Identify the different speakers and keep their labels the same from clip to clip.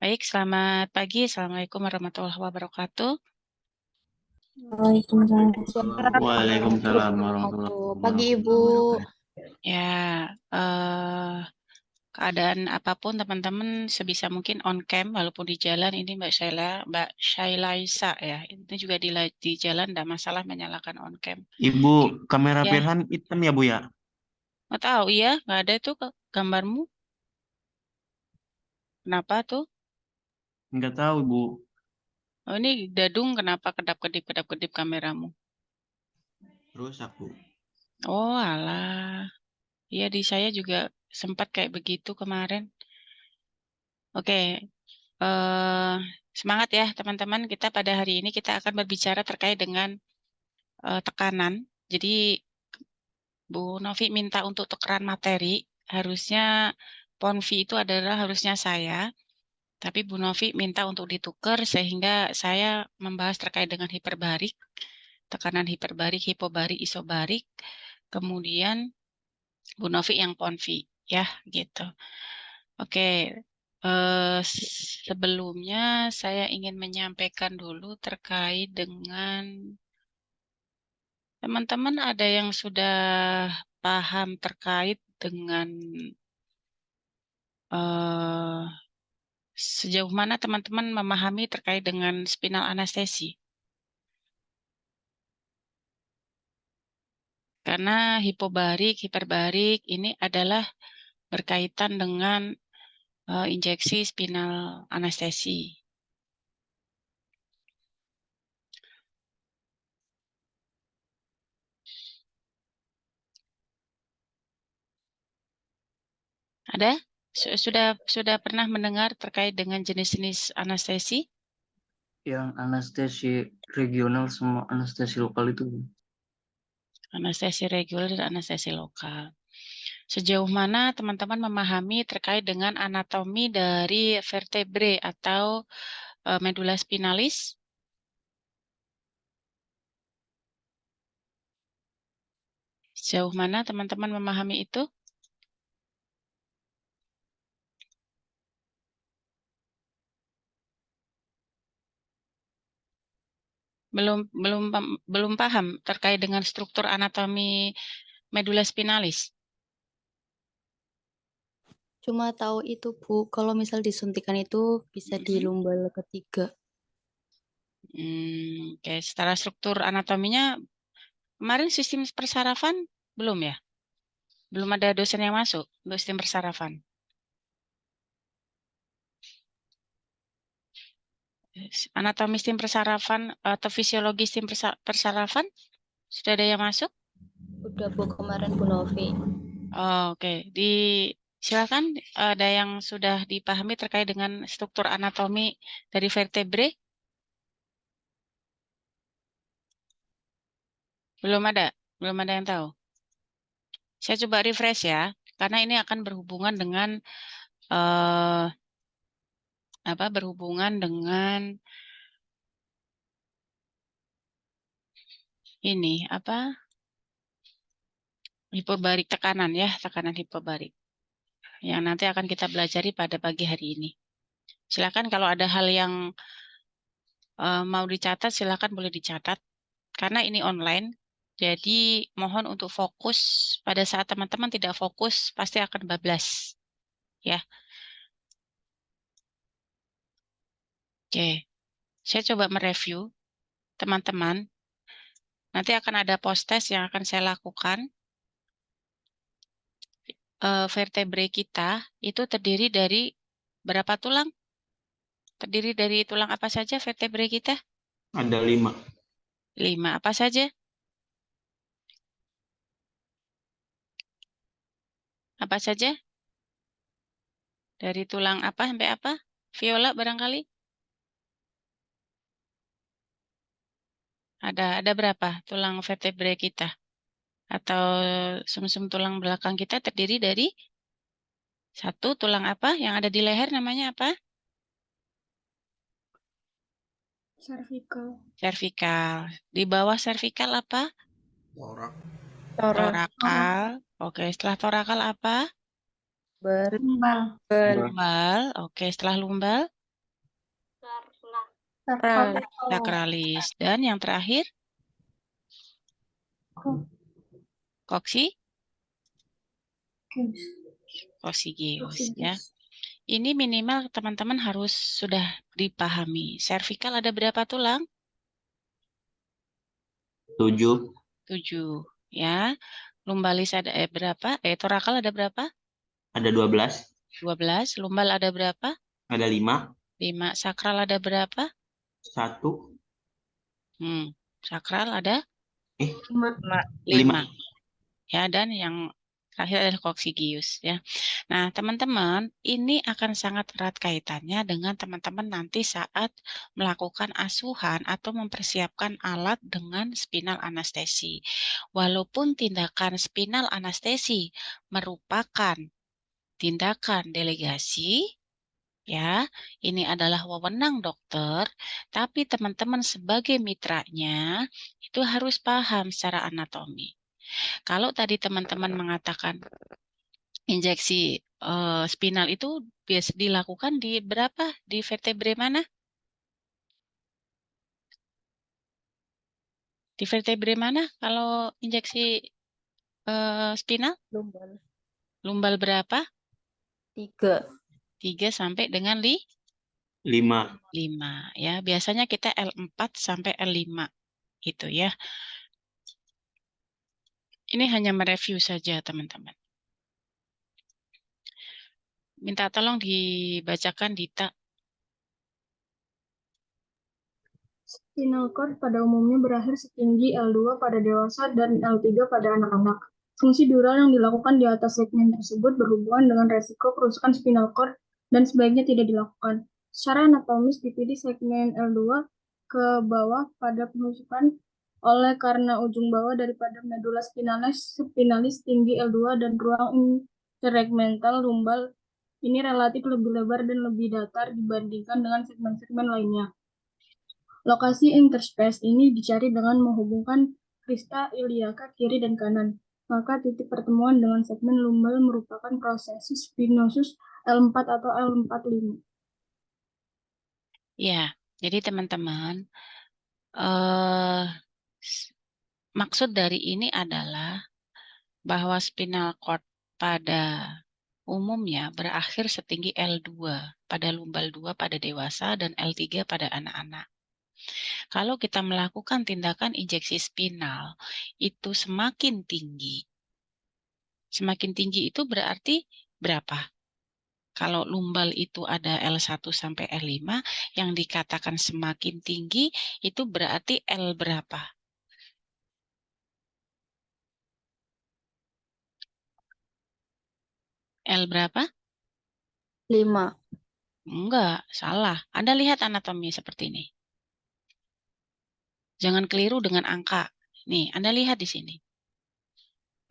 Speaker 1: Baik, selamat pagi. Assalamualaikum warahmatullahi wabarakatuh.
Speaker 2: Waalaikumsalam.
Speaker 3: Waalaikumsalam warahmatullahi
Speaker 2: Pagi Ibu.
Speaker 3: wabarakatuh.
Speaker 1: Ya, keadaan apapun teman-teman sebisa mungkin on cam walaupun di jalan ini Mbak Shailaisa ya. Ini juga di jalan tidak masalah menyalakan on cam.
Speaker 3: Ibu, kamera
Speaker 1: Ya,
Speaker 3: Firhan hitam ya Bu ya?
Speaker 1: nggak tahu iya, nggak ada tuh gambarmu. Kenapa tuh?
Speaker 3: Nggak tahu Ibu.
Speaker 1: Oh, ini dadung kenapa kedap-kedip kameramu?
Speaker 3: Rusak Bu.
Speaker 1: Oh, alah. Iya di saya juga sempat kayak begitu kemarin. Oke, eh, semangat ya teman-teman. Kita pada hari ini kita akan berbicara terkait dengan tekanan. Jadi Bu Novi minta untuk tukeran materi. Harusnya Ponvi itu adalah harusnya saya. Tapi Bu Novi minta untuk ditukar sehingga saya membahas terkait dengan hiperbarik, tekanan hiperbarik, hipobarik, isobarik. Kemudian Bu Novi yang Ponvi. Ya gitu. Oke, sebelumnya saya ingin menyampaikan dulu terkait dengan teman-teman ada yang sudah paham terkait dengan eh, sejauh mana teman-teman memahami terkait dengan spinal anestesi. Karena hipobarik, hiperbarik ini adalah berkaitan dengan injeksi spinal anestesi. Ada? Sudah pernah mendengar terkait dengan jenis-jenis anestesi?
Speaker 4: Yang anestesi regional sama anestesi lokal itu.
Speaker 1: Anestesi reguler dan anestesi lokal. Sejauh mana teman-teman memahami terkait dengan anatomi dari vertebrae atau medula spinalis? Sejauh mana teman-teman memahami itu? Belum paham terkait dengan struktur anatomi medula spinalis.
Speaker 2: Cuma tahu itu Bu, kalau misal disuntikan itu bisa di lumbal ketiga.
Speaker 1: Oke, secara struktur anatominya kemarin sistem persarafan belum ya? Belum ada dosen yang masuk untuk sistem persarafan. Anatomi sistem persarafan atau fisiologi sistem persarafan sudah ada yang masuk?
Speaker 2: Udah Bu kemarin Bu Novi.
Speaker 1: Oh, oke. Silakan ada yang sudah dipahami terkait dengan struktur anatomi dari vertebrae? Belum ada yang tahu. Saya coba refresh ya, karena ini akan berhubungan dengan berhubungan dengan ini hipobarik tekanan ya, tekanan hipobarik yang nanti akan kita pelajari pada pagi hari ini. Silakan kalau ada hal yang mau dicatat, silakan boleh dicatat karena ini online. Jadi mohon untuk fokus pada saat teman-teman tidak fokus pasti akan bablas ya. Oke, saya coba mereview teman-teman. Nanti akan ada post test yang akan saya lakukan. Vertebrae kita itu terdiri dari berapa tulang? Terdiri dari tulang apa saja vertebrae kita?
Speaker 3: Ada 5.
Speaker 1: 5. Apa saja? Apa saja? Dari tulang apa sampai apa? Viola barangkali? Ada berapa tulang vertebrae kita? Atau sumsum tulang belakang kita terdiri dari satu tulang apa? Yang ada di leher namanya apa?
Speaker 5: Cervical.
Speaker 1: Cervical. Di bawah cervical apa?
Speaker 5: Torak.
Speaker 1: Torakal. Oke, setelah torakal apa?
Speaker 5: Lumbal.
Speaker 1: Lumbal. Oke, setelah lumbal? sakralis. Dan yang terakhir, koksigeus ya. Ini minimal teman-teman harus sudah dipahami. Servikal ada berapa tulang?
Speaker 3: 7.
Speaker 1: 7 ya. Lumbalis ada berapa? Torakal ada berapa?
Speaker 3: Ada 12.
Speaker 1: 12. Lumbal ada berapa?
Speaker 3: Ada 5.
Speaker 1: 5. Sakral ada berapa?
Speaker 3: 1.
Speaker 1: Sakral ada
Speaker 5: 5.
Speaker 1: 5. Ya, dan yang terakhir adalah koksigius ya. Nah, teman-teman, ini akan sangat erat kaitannya dengan teman-teman nanti saat melakukan asuhan atau mempersiapkan alat dengan spinal anestesi. Walaupun tindakan spinal anestesi merupakan tindakan delegasi, ya, ini adalah wewenang dokter, tapi teman-teman sebagai mitranya itu harus paham secara anatomi. Kalau tadi teman-teman mengatakan injeksi spinal itu biasa dilakukan di berapa? Di vertebre mana? Di vertebre mana kalau injeksi spinal?
Speaker 2: Lumbal.
Speaker 1: Lumbal berapa?
Speaker 2: 3.
Speaker 1: 3 sampai dengan
Speaker 3: 5.
Speaker 1: 5 ya. Biasanya kita L4 sampai L5 gitu ya. Ini hanya mereview saja teman-teman. Minta tolong dibacakan Dita.
Speaker 5: Spinal cord pada umumnya berakhir setinggi L2 pada dewasa dan L3 pada anak-anak. Fungsi dural yang dilakukan di atas segmen tersebut berhubungan dengan resiko kerusakan spinal cord dan sebaiknya tidak dilakukan. Secara anatomis dipilih segmen L2 ke bawah pada penusukan oleh karena ujung bawah daripada medula spinalis tinggi L2 dan ruang intersegmental lumbal ini relatif lebih lebar dan lebih datar dibandingkan dengan segmen-segmen lainnya. Lokasi interspace ini dicari dengan menghubungkan krista iliaka kiri dan kanan. Maka titik pertemuan dengan segmen lumbal merupakan prosesus spinosus L4 atau L45.
Speaker 1: Ya, jadi teman-teman, maksud dari ini adalah bahwa spinal cord pada umumnya berakhir setinggi L2 pada lumbal 2 pada dewasa dan L3 pada anak-anak. Kalau kita melakukan tindakan injeksi spinal, itu semakin tinggi. Semakin tinggi itu berarti berapa? Kalau lumbal itu ada L1 sampai L5, yang dikatakan semakin tinggi itu berarti L berapa? L berapa?
Speaker 2: 5.
Speaker 1: Enggak, salah. Anda lihat anatomi seperti ini. Jangan keliru dengan angka. Nih, Anda lihat di sini.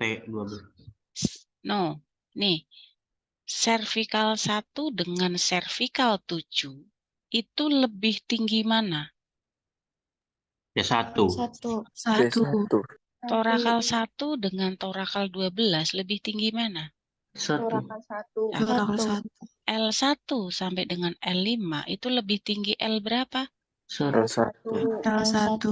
Speaker 3: P12.
Speaker 1: No, nih. Cervical 1 dengan cervical 7 itu lebih tinggi mana?
Speaker 3: Ya 1.
Speaker 2: 1.
Speaker 1: Torakal 1 dengan torakal 12 lebih tinggi mana?
Speaker 4: 1.
Speaker 1: L1 sampai dengan L5 itu lebih tinggi L berapa?
Speaker 4: 1.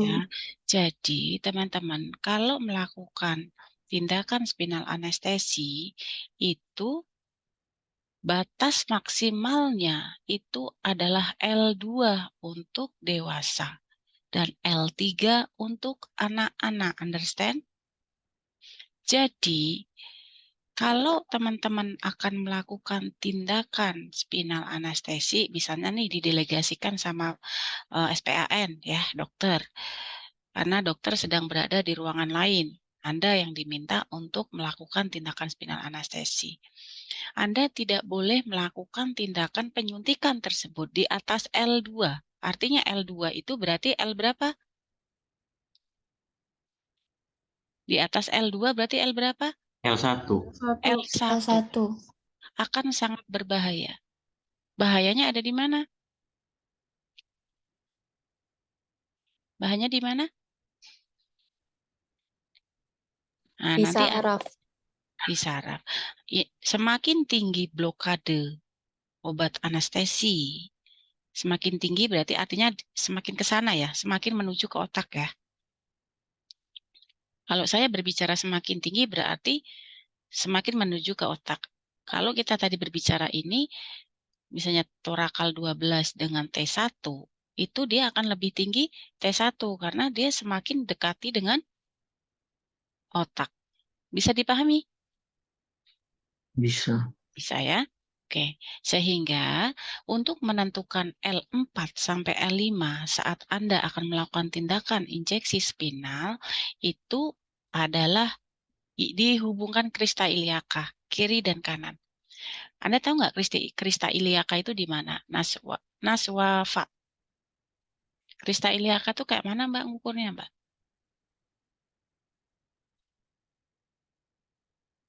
Speaker 1: Ya. Jadi teman-teman, kalau melakukan tindakan spinal anestesi itu batas maksimalnya itu adalah L2 untuk dewasa dan L3 untuk anak-anak, understand? Jadi, kalau teman-teman akan melakukan tindakan spinal anestesi, misalnya nih didelegasikan sama SPAN ya, dokter. Karena dokter sedang berada di ruangan lain. Anda yang diminta untuk melakukan tindakan spinal anestesi. Anda tidak boleh melakukan tindakan penyuntikan tersebut di atas L2. Artinya L2 itu berarti L berapa? Di atas L2 berarti L berapa?
Speaker 3: L1.
Speaker 1: L1 akan sangat berbahaya. Bahayanya ada di mana? Bahayanya di mana? Nah,
Speaker 2: Di
Speaker 1: nanti
Speaker 2: saraf.
Speaker 1: di saraf. Semakin tinggi blokade obat anestesi, Semakin tinggi berarti artinya semakin ke sana ya, semakin menuju ke otak ya. Kalau saya berbicara semakin tinggi berarti semakin menuju ke otak. Kalau kita tadi berbicara ini, misalnya torakal 12 dengan T1, itu dia akan lebih tinggi T1 karena dia semakin dekati dengan otak. Bisa dipahami?
Speaker 4: Bisa.
Speaker 1: Bisa ya? Oke, sehingga untuk menentukan L4 sampai L5 saat Anda akan melakukan tindakan injeksi spinal, itu adalah dihubungkan krista iliaka, kiri dan kanan. Anda tahu nggak krista iliaka itu di mana? Naswafa. Krista iliaka itu kayak mana Mbak ngukurnya Mbak?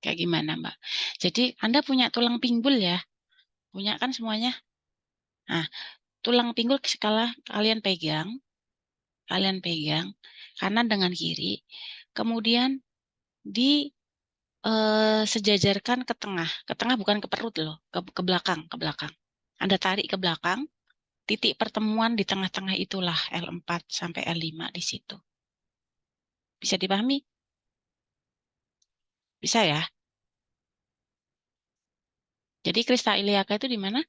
Speaker 1: Kayak gimana Mbak? Jadi Anda punya tulang pinggul ya? Punya kan semuanya? Nah, tulang pinggul skala kalian pegang kanan dengan kiri, kemudian sejajarkan ke tengah bukan ke perut loh, ke belakang, Anda tarik ke belakang, titik pertemuan di tengah-tengah itulah L4 sampai L5 di situ. Bisa dipahami? Bisa ya? Jadi krista iliaka itu di mana?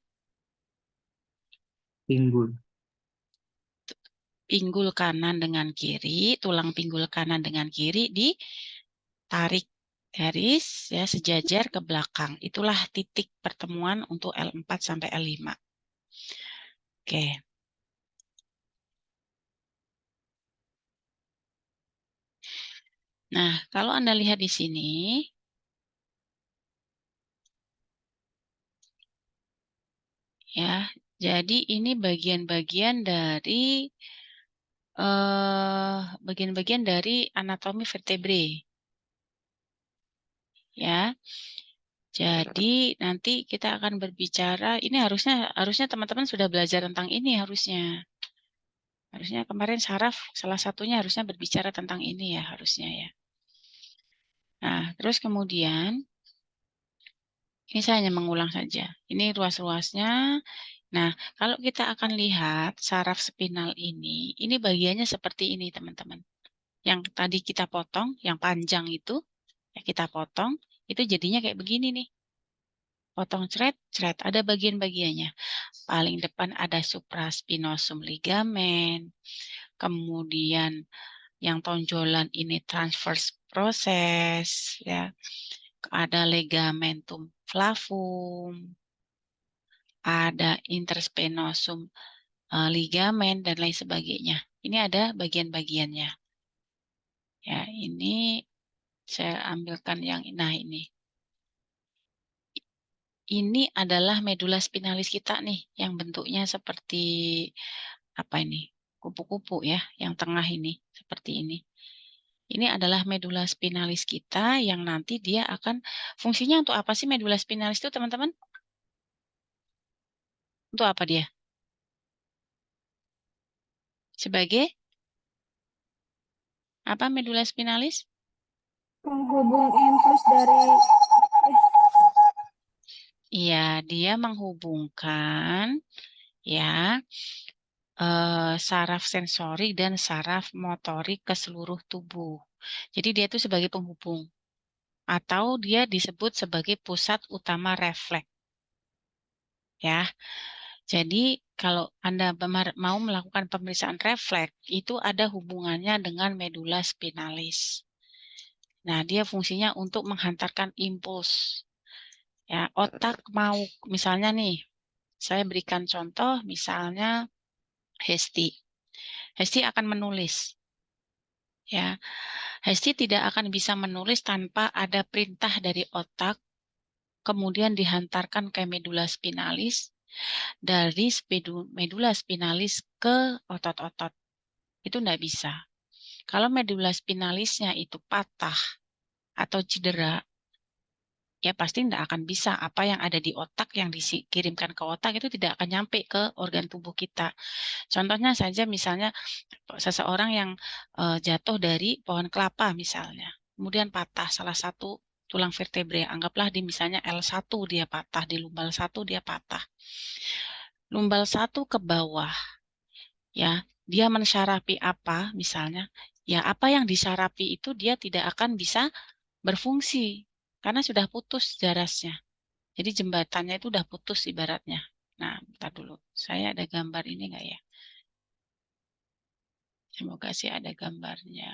Speaker 4: Pinggul.
Speaker 1: Pinggul kanan dengan kiri, tulang pinggul kanan dengan kiri ditarik garis ya sejajar ke belakang. Itulah titik pertemuan untuk L4 sampai L5. Oke. Nah, kalau Anda lihat di sini, ya, jadi ini bagian-bagian dari anatomi vertebrae. Ya. Jadi nanti kita akan berbicara, ini harusnya teman-teman sudah belajar tentang ini harusnya. Harusnya kemarin saraf salah satunya harusnya berbicara tentang ini ya harusnya ya. Nah, terus kemudian ini saya hanya mengulang saja. Ini ruas-ruasnya. Nah, kalau kita akan lihat saraf spinal ini bagiannya seperti ini teman-teman. Yang tadi kita potong, yang panjang itu, ya kita potong, itu jadinya kayak begini nih. Potong cret, ada bagian-bagiannya. Paling depan ada supraspinosum ligamen, kemudian yang tonjolan ini transverse proses, ya. Ada ligamentum flavum, ada interspinosum ligamen dan lain sebagainya. Ini ada bagian-bagiannya. Ya, ini saya ambilkan yang ini. Ini adalah medula spinalis kita nih, yang bentuknya seperti apa ini? Kupu-kupu ya, yang tengah ini seperti ini. Ini adalah medula spinalis kita yang nanti dia akan fungsinya untuk apa sih medula spinalis itu teman-teman? Untuk apa dia? Sebagai apa medula spinalis?
Speaker 5: Penghubung impuls dari
Speaker 1: Iya, dia menghubungkan ya saraf sensori dan saraf motorik ke seluruh tubuh. Jadi dia itu sebagai penghubung atau dia disebut sebagai pusat utama refleks. Ya. Jadi kalau Anda mau melakukan pemeriksaan refleks itu ada hubungannya dengan medula spinalis. Nah, dia fungsinya untuk menghantarkan impuls. Ya, otak mau misalnya nih, saya berikan contoh misalnya Hesti. Hesti akan menulis. Ya, Hesti tidak akan bisa menulis tanpa ada perintah dari otak, kemudian dihantarkan ke medula spinalis, dari medula spinalis ke otot-otot. Itu tidak bisa. Kalau medula spinalisnya itu patah atau cedera, ya pasti tidak akan bisa. Apa yang ada di otak yang dikirimkan ke otak itu tidak akan nyampe ke organ tubuh kita. Contohnya saja misalnya seseorang yang jatuh dari pohon kelapa misalnya, kemudian patah salah satu tulang vertebrae, anggaplah di misalnya L1 dia patah, di lumbal 1 dia patah. lumbal 1 ke bawah, ya, dia mensyarapi apa misalnya, ya apa yang disyarapi itu dia tidak akan bisa berfungsi karena sudah putus darasnya. Jadi jembatannya itu udah putus ibaratnya. Nah, bentar dulu. Saya ada gambar ini nggak ya? Semoga sih ada gambarnya.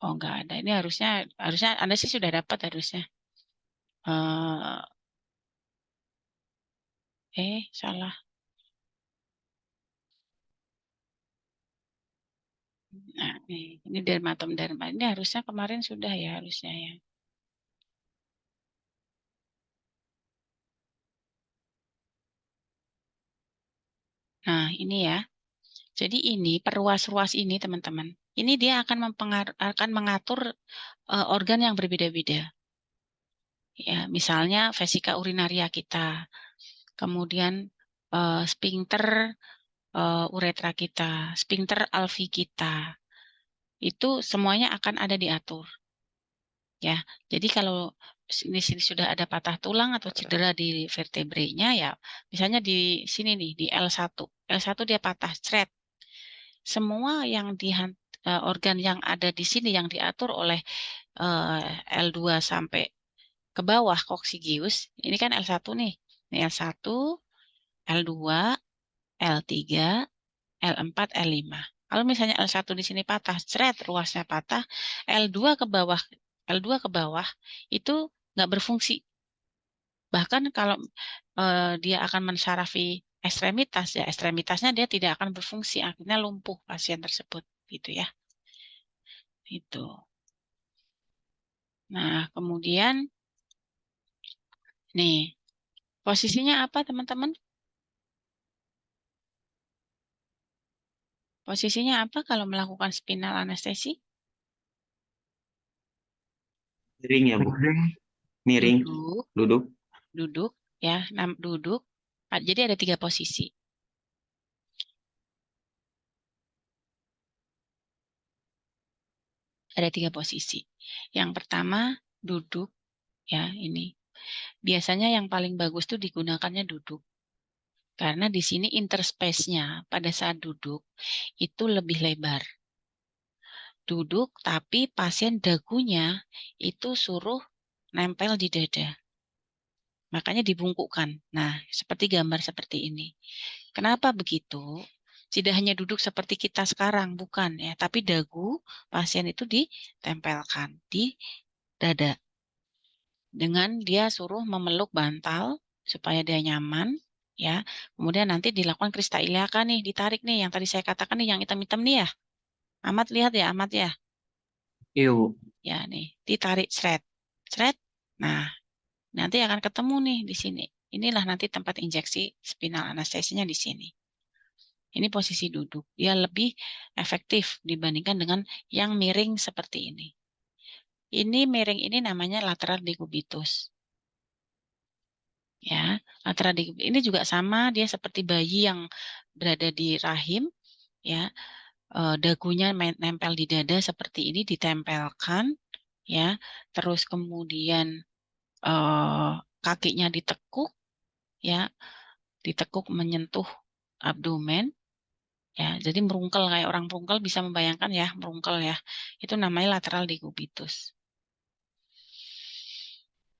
Speaker 1: Oh, nggak ada. Ini harusnya Anda sih sudah dapat harusnya. Salah. Nah, ini dermatom derma. Ini harusnya kemarin sudah ya harusnya ya. Nah, ini ya. Jadi ini perluas-ruas ini teman-teman. Ini dia akan mengatur organ yang berbeda-beda. Ya, misalnya vesika urinaria kita, kemudian sphincter uretra kita, sphincter alvi kita. Itu semuanya akan ada diatur. Ya. Jadi kalau di sini sudah ada patah tulang atau cedera di vertebrenya ya, misalnya di sini nih di L1. L1 dia patah, cret. Semua yang organ yang ada di sini yang diatur oleh L2 sampai ke bawah koksigius, ini kan L1 nih. Ini L1, L2, L3, L4, L5. Kalau misalnya L1 di sini patah, cret, ruasnya patah, L2 ke bawah itu nggak berfungsi. Bahkan kalau dia akan mensyarafi ekstremitas, ya ekstremitasnya dia tidak akan berfungsi, akhirnya lumpuh pasien tersebut, gitu ya. Itu. Nah, kemudian nih, posisinya apa teman-teman? Posisinya apa kalau melakukan spinal anestesi?
Speaker 3: Miring ya, Bu.
Speaker 4: Miring.
Speaker 3: Miring.
Speaker 1: Duduk,
Speaker 3: Duduk.
Speaker 1: duduk, ya, duduk. Jadi ada 3 posisi. Ada 3 posisi. Yang pertama, duduk, ya, ini. Biasanya yang paling bagus tuh digunakannya duduk. Karena di sini interspace-nya pada saat duduk itu lebih lebar. Duduk, tapi pasien dagunya itu suruh nempel di dada. Makanya dibungkukkan. Nah, seperti gambar seperti ini. Kenapa begitu? Tidak hanya duduk seperti kita sekarang, bukan ya, tapi dagu pasien itu ditempelkan di dada. Dengan dia suruh memeluk bantal supaya dia nyaman, ya. Kemudian nanti dilakukan krista iliaka nih, ditarik nih, yang tadi saya katakan nih, yang hitam-hitam nih ya. Amat lihat ya, amat ya.
Speaker 4: Iya, Bu.
Speaker 1: Ya nih, ditarik seret. Seret. Nah, nanti akan ketemu nih di sini. Inilah nanti tempat injeksi spinal anestesinya di sini. Ini posisi duduk. Dia lebih efektif dibandingkan dengan yang miring seperti ini. Ini miring ini namanya lateral decubitus. Ya, lateral decubitus ini juga sama, dia seperti bayi yang berada di rahim, ya. Dagunya nempel di dada seperti ini, ditempelkan, ya. Terus kemudian kakinya ditekuk, ya, ditekuk menyentuh abdomen, ya. Jadi merungkel kayak orang merungkel, bisa membayangkan ya, merungkel ya. Itu namanya lateral decubitus.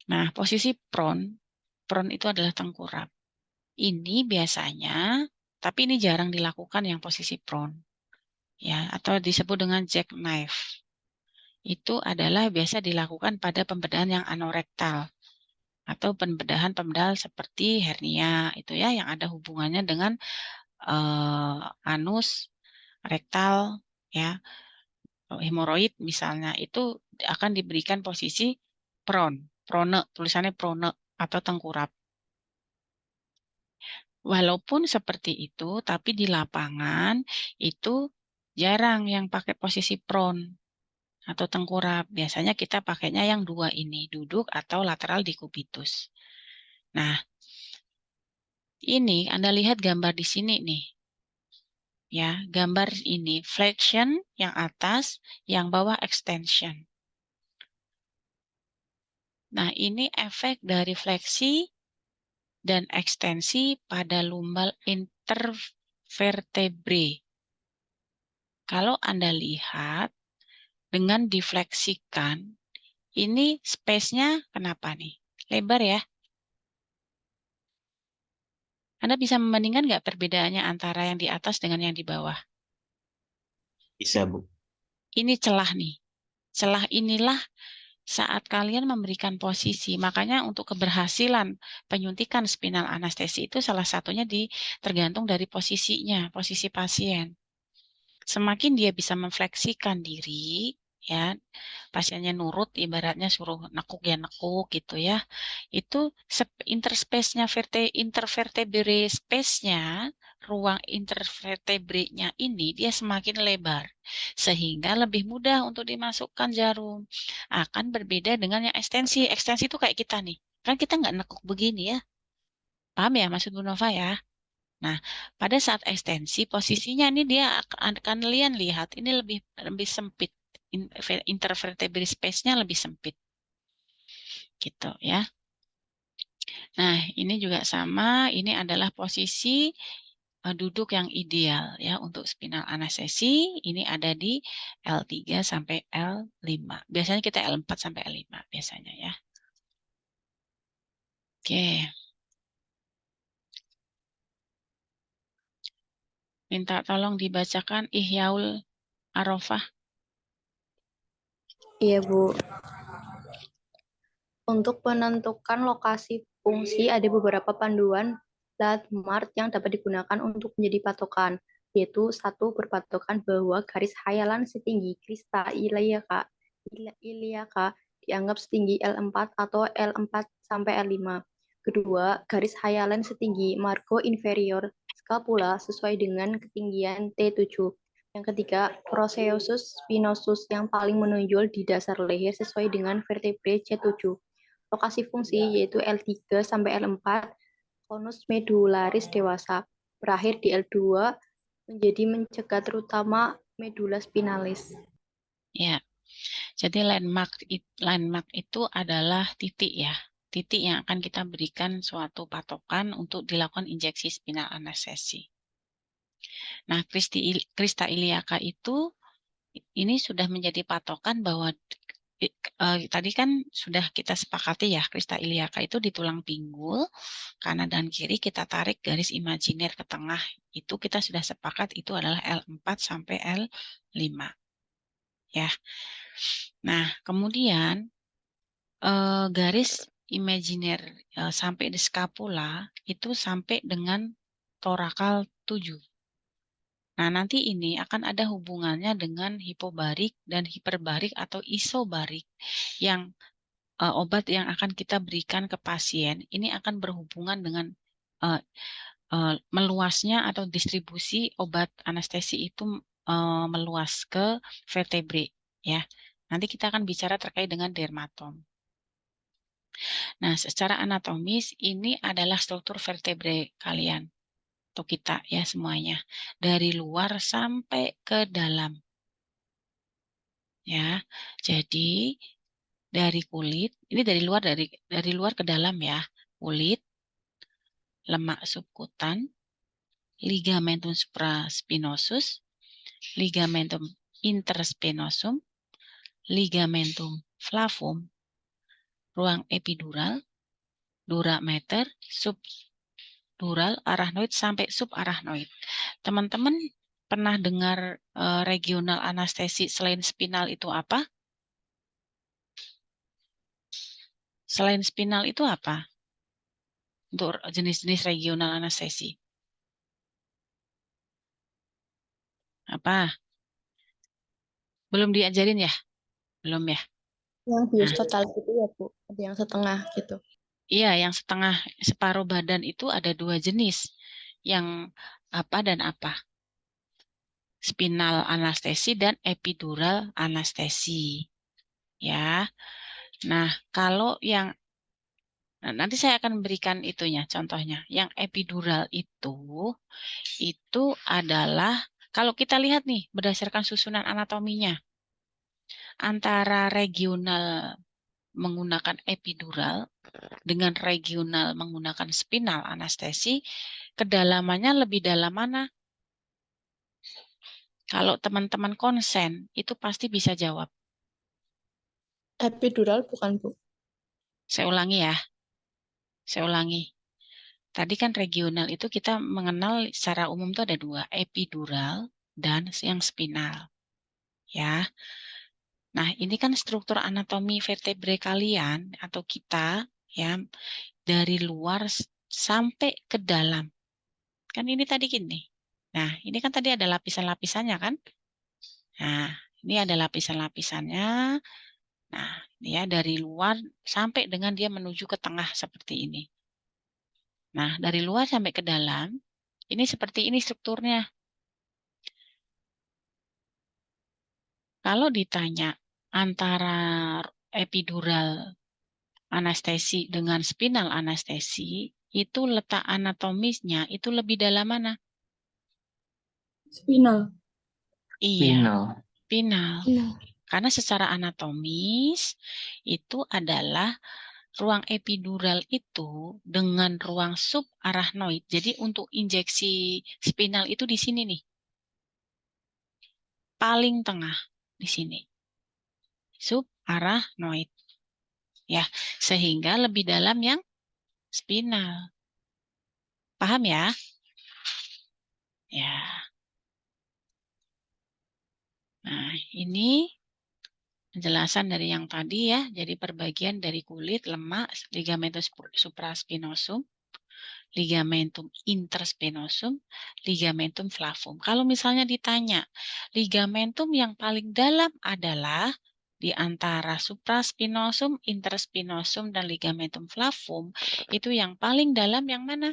Speaker 1: Nah, posisi prone itu adalah tengkurap. Ini biasanya, tapi ini jarang dilakukan yang posisi prone, ya, atau disebut dengan jackknife. Itu adalah biasa dilakukan pada pembedahan yang anorektal atau pembedahan seperti hernia itu ya, yang ada hubungannya dengan anus, rektal, ya, hemoroid misalnya, itu akan diberikan posisi prone, tulisannya prone atau tengkurap. Walaupun seperti itu, tapi di lapangan itu jarang yang pakai posisi prone atau tengkurap. Biasanya kita pakainya yang 2 ini, duduk atau lateral decubitus. Nah, ini Anda lihat gambar di sini nih. Ya, gambar ini flexion yang atas, yang bawah extension. Nah, ini efek dari fleksi dan ekstensi pada lumbal intervertebre. Kalau Anda lihat, dengan difleksikan, ini space-nya kenapa nih? Lebar ya. Anda bisa membandingkan nggak perbedaannya antara yang di atas dengan yang di bawah?
Speaker 3: Bisa, Bu.
Speaker 1: Ini celah nih. Celah inilah saat kalian memberikan posisi. Makanya untuk keberhasilan penyuntikan spinal anestesi itu salah satunya tergantung dari posisinya, posisi pasien. Semakin dia bisa memfleksikan diri, ya, pasiennya nurut, ibaratnya suruh nekuk ya nekuk gitu ya. Itu interspace-nya, intervertebrate space-nya, ruang intervertebrate-nya ini dia semakin lebar sehingga lebih mudah untuk dimasukkan jarum. Akan berbeda dengan yang ekstensi. Ekstensi itu kayak kita nih. Kan kita nggak nekuk begini ya. Paham ya maksud Bu Nova ya? Nah, pada saat ekstensi posisinya ini dia akan kalian lihat ini lebih sempit. Intervertebrate space-nya lebih sempit. Gitu ya. Nah, ini juga sama, ini adalah posisi duduk yang ideal ya untuk spinal anestesi. Ini ada di L3 sampai L5. Biasanya kita L4 sampai L5 biasanya ya. Oke. Minta tolong dibacakan Ihyaul Arafah.
Speaker 2: Iya, Bu. Untuk menentukan lokasi fungsi ada beberapa panduan landmark yang dapat digunakan untuk menjadi patokan, yaitu satu berpatokan bahwa garis hayalan setinggi Krista iliaca dianggap setinggi L4 atau L4 sampai L5. Kedua, garis hayalan setinggi Margo inferior scapula sesuai dengan ketinggian T7. Yang ketiga, procesus spinosus yang paling menonjol di dasar leher sesuai dengan vertebrae C7. Lokasi fungsi yaitu L3 sampai L4, konus medularis dewasa. Berakhir di L2 menjadi mencegah terutama medula spinalis.
Speaker 1: Ya. Jadi landmark itu adalah titik ya. Titik yang akan kita berikan suatu patokan untuk dilakukan injeksi spinal anestesi. Nah, Krista iliaca itu ini sudah menjadi patokan bahwa tadi kan sudah kita sepakati ya, Krista iliaca itu di tulang pinggul, kanan dan kiri kita tarik garis imajiner ke tengah. Itu kita sudah sepakat itu adalah L4 sampai L5. Ya. Nah, kemudian garis imajiner sampai di scapula itu sampai dengan torakal 7. Nah, nanti ini akan ada hubungannya dengan hipobarik dan hiperbarik atau isobarik yang obat yang akan kita berikan ke pasien ini akan berhubungan dengan meluasnya atau distribusi obat anestesi itu meluas ke vertebre ya. Nanti kita akan bicara terkait dengan dermatom. Nah, secara anatomis ini adalah struktur vertebre kalian atau kita ya semuanya dari luar sampai ke dalam. Ya. Jadi dari kulit, ini dari luar ke dalam ya. Kulit, lemak subkutan, ligamentum supraspinosus, ligamentum interspinosum, ligamentum flavum, ruang epidural, durameter, subdural, arachnoid sampai subarachnoid. Teman-teman pernah dengar regional anestesi selain spinal itu apa? Selain spinal itu apa? Untuk jenis-jenis regional anestesi. Apa? Belum diajarin ya? Belum ya?
Speaker 2: Yang bius
Speaker 1: Nah,
Speaker 2: total gitu ya, Bu. Ada yang setengah gitu.
Speaker 1: iya, yang setengah, separuh badan itu ada 2 jenis. Yang apa dan apa? Spinal anestesi dan epidural anestesi. Ya. Nah, kalau yang nanti saya akan berikan itunya, contohnya. Yang epidural itu adalah kalau kita lihat nih berdasarkan susunan anatominya antara regional menggunakan epidural dengan regional menggunakan spinal anestesi, kedalamannya lebih dalam mana? Kalau teman-teman konsen, itu pasti bisa jawab.
Speaker 2: Epidural bukan, Bu?
Speaker 1: Saya ulangi ya. Saya ulangi. Tadi kan regional itu kita mengenal secara umum itu ada dua, epidural dan yang spinal. Ya. Nah, ini kan struktur anatomi vertebrae kalian atau kita ya dari luar sampai ke dalam. Kan ini tadi gini. Nah, ini kan tadi ada lapisan-lapisannya kan? Nah, ini ada lapisan-lapisannya. Nah, ini ya dari luar sampai dengan dia menuju ke tengah seperti ini. Nah, dari luar sampai ke dalam, ini seperti ini strukturnya. Kalau ditanya antara epidural anestesi dengan spinal anestesi, itu letak anatomisnya itu lebih dalam mana?
Speaker 5: Spinal.
Speaker 1: Iya,
Speaker 4: Spinal.
Speaker 1: spinal. Karena secara anatomis itu adalah ruang epidural itu dengan ruang subarachnoid. Jadi untuk injeksi spinal itu di sini nih. Paling tengah di sini. Subarachnoid. Ya, sehingga lebih dalam yang spinal. Paham ya? Ya. Nah, ini penjelasan dari yang tadi ya. Jadi perbagian dari kulit, lemak, ligamentum supraspinosum, ligamentum interspinosum, ligamentum flavum. Kalau misalnya ditanya, ligamentum yang paling dalam adalah di antara supraspinosum, interspinosum, dan ligamentum flavum, itu yang paling dalam yang mana?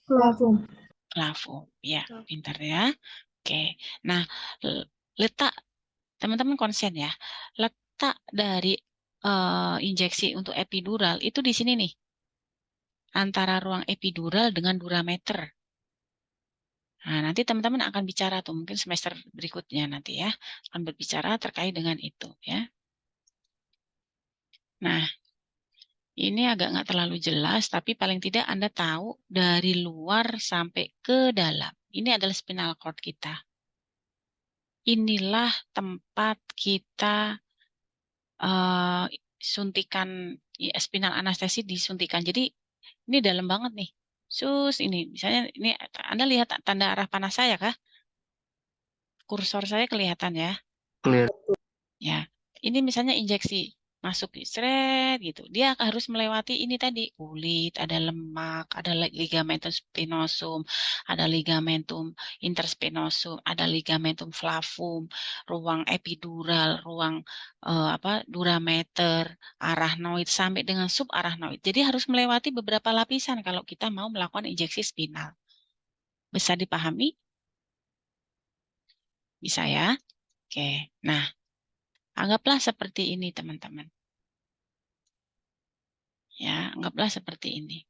Speaker 5: Flavum.
Speaker 1: Flavum. Ya, pintar ya. Oke. Nah, letak, teman-teman konsen ya, letak dari injeksi untuk epidural itu di sini nih. Antara ruang epidural dengan durameter. Nah, nanti teman-teman akan bicara tuh, mungkin semester berikutnya nanti ya, akan berbicara terkait dengan itu ya. Nah, ini agak nggak terlalu jelas, tapi paling tidak Anda tahu dari luar sampai ke dalam. Ini adalah spinal cord kita. Inilah tempat kita suntikan spinal anestesi disuntikan. Jadi ini dalam banget nih. Sus ini, misalnya ini Anda lihat tanda arah panas saya kah? Kursor saya kelihatan ya.
Speaker 4: Clear.
Speaker 1: Ya, ini misalnya injeksi masuk seret gitu. Dia harus melewati ini tadi kulit, ada lemak, ada ligamentum spinosum, ada ligamentum interspinosum, ada ligamentum flavum, ruang epidural, ruang durameter, arachnoid sampai dengan subarachnoid. Jadi harus melewati beberapa lapisan kalau kita mau melakukan injeksi spinal. Bisa dipahami? Bisa ya? Oke. Nah, anggaplah seperti ini, teman-teman. Ya, anggaplah seperti ini.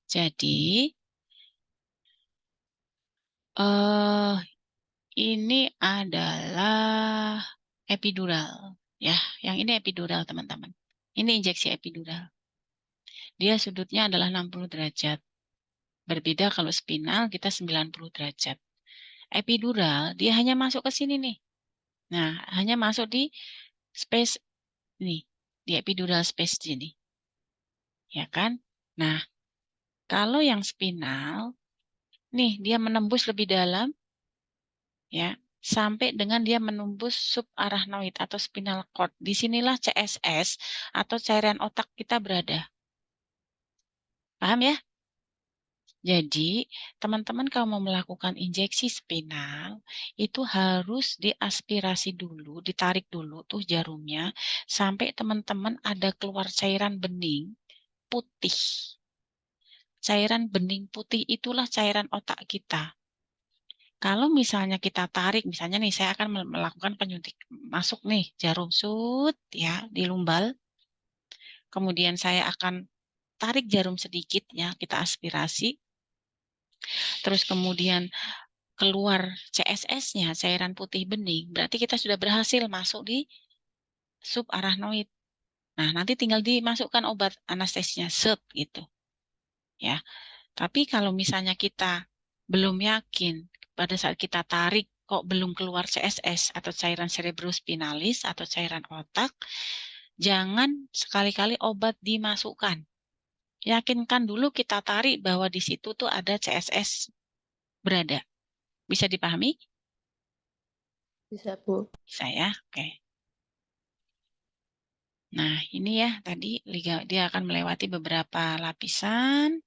Speaker 1: Jadi, ini adalah epidural. Ya, yang ini epidural, teman-teman. Ini injeksi epidural. Dia sudutnya adalah 60 derajat. Berbeda kalau spinal, kita 90 derajat. Epidural, dia hanya masuk ke sini nih. Nah, hanya masuk di space ini, di epidural space sini. Ya kan? Nah, kalau yang spinal, nih dia menembus lebih dalam, ya, sampai dengan dia menembus subarachnoid atau spinal cord. Disinilah CSS atau cairan otak kita berada. Paham ya? Jadi, teman-teman kalau mau melakukan injeksi spinal, itu harus diaspirasi dulu, ditarik dulu tuh jarumnya, sampai teman-teman ada keluar cairan bening putih. Cairan bening putih itulah cairan otak kita. Kalau misalnya kita tarik, misalnya nih saya akan melakukan penyuntik, masuk nih jarum sut ya di lumbal. Kemudian saya akan tarik jarum sedikit ya, kita aspirasi. Terus kemudian keluar CSS-nya, cairan putih bening, berarti kita sudah berhasil masuk di subarachnoid. Nah, nanti tinggal dimasukkan obat anestesinya, set gitu. Ya. Tapi kalau misalnya kita belum yakin pada saat kita tarik kok belum keluar CSS atau cairan cerebrospinalis atau cairan otak, jangan sekali-kali obat dimasukkan. Yakinkan dulu kita tarik bahwa di situ tuh ada CSS berada. Bisa dipahami?
Speaker 2: Bisa, Bu.
Speaker 1: Bisa ya? Oke. Nah, ini ya tadi dia akan melewati beberapa lapisan.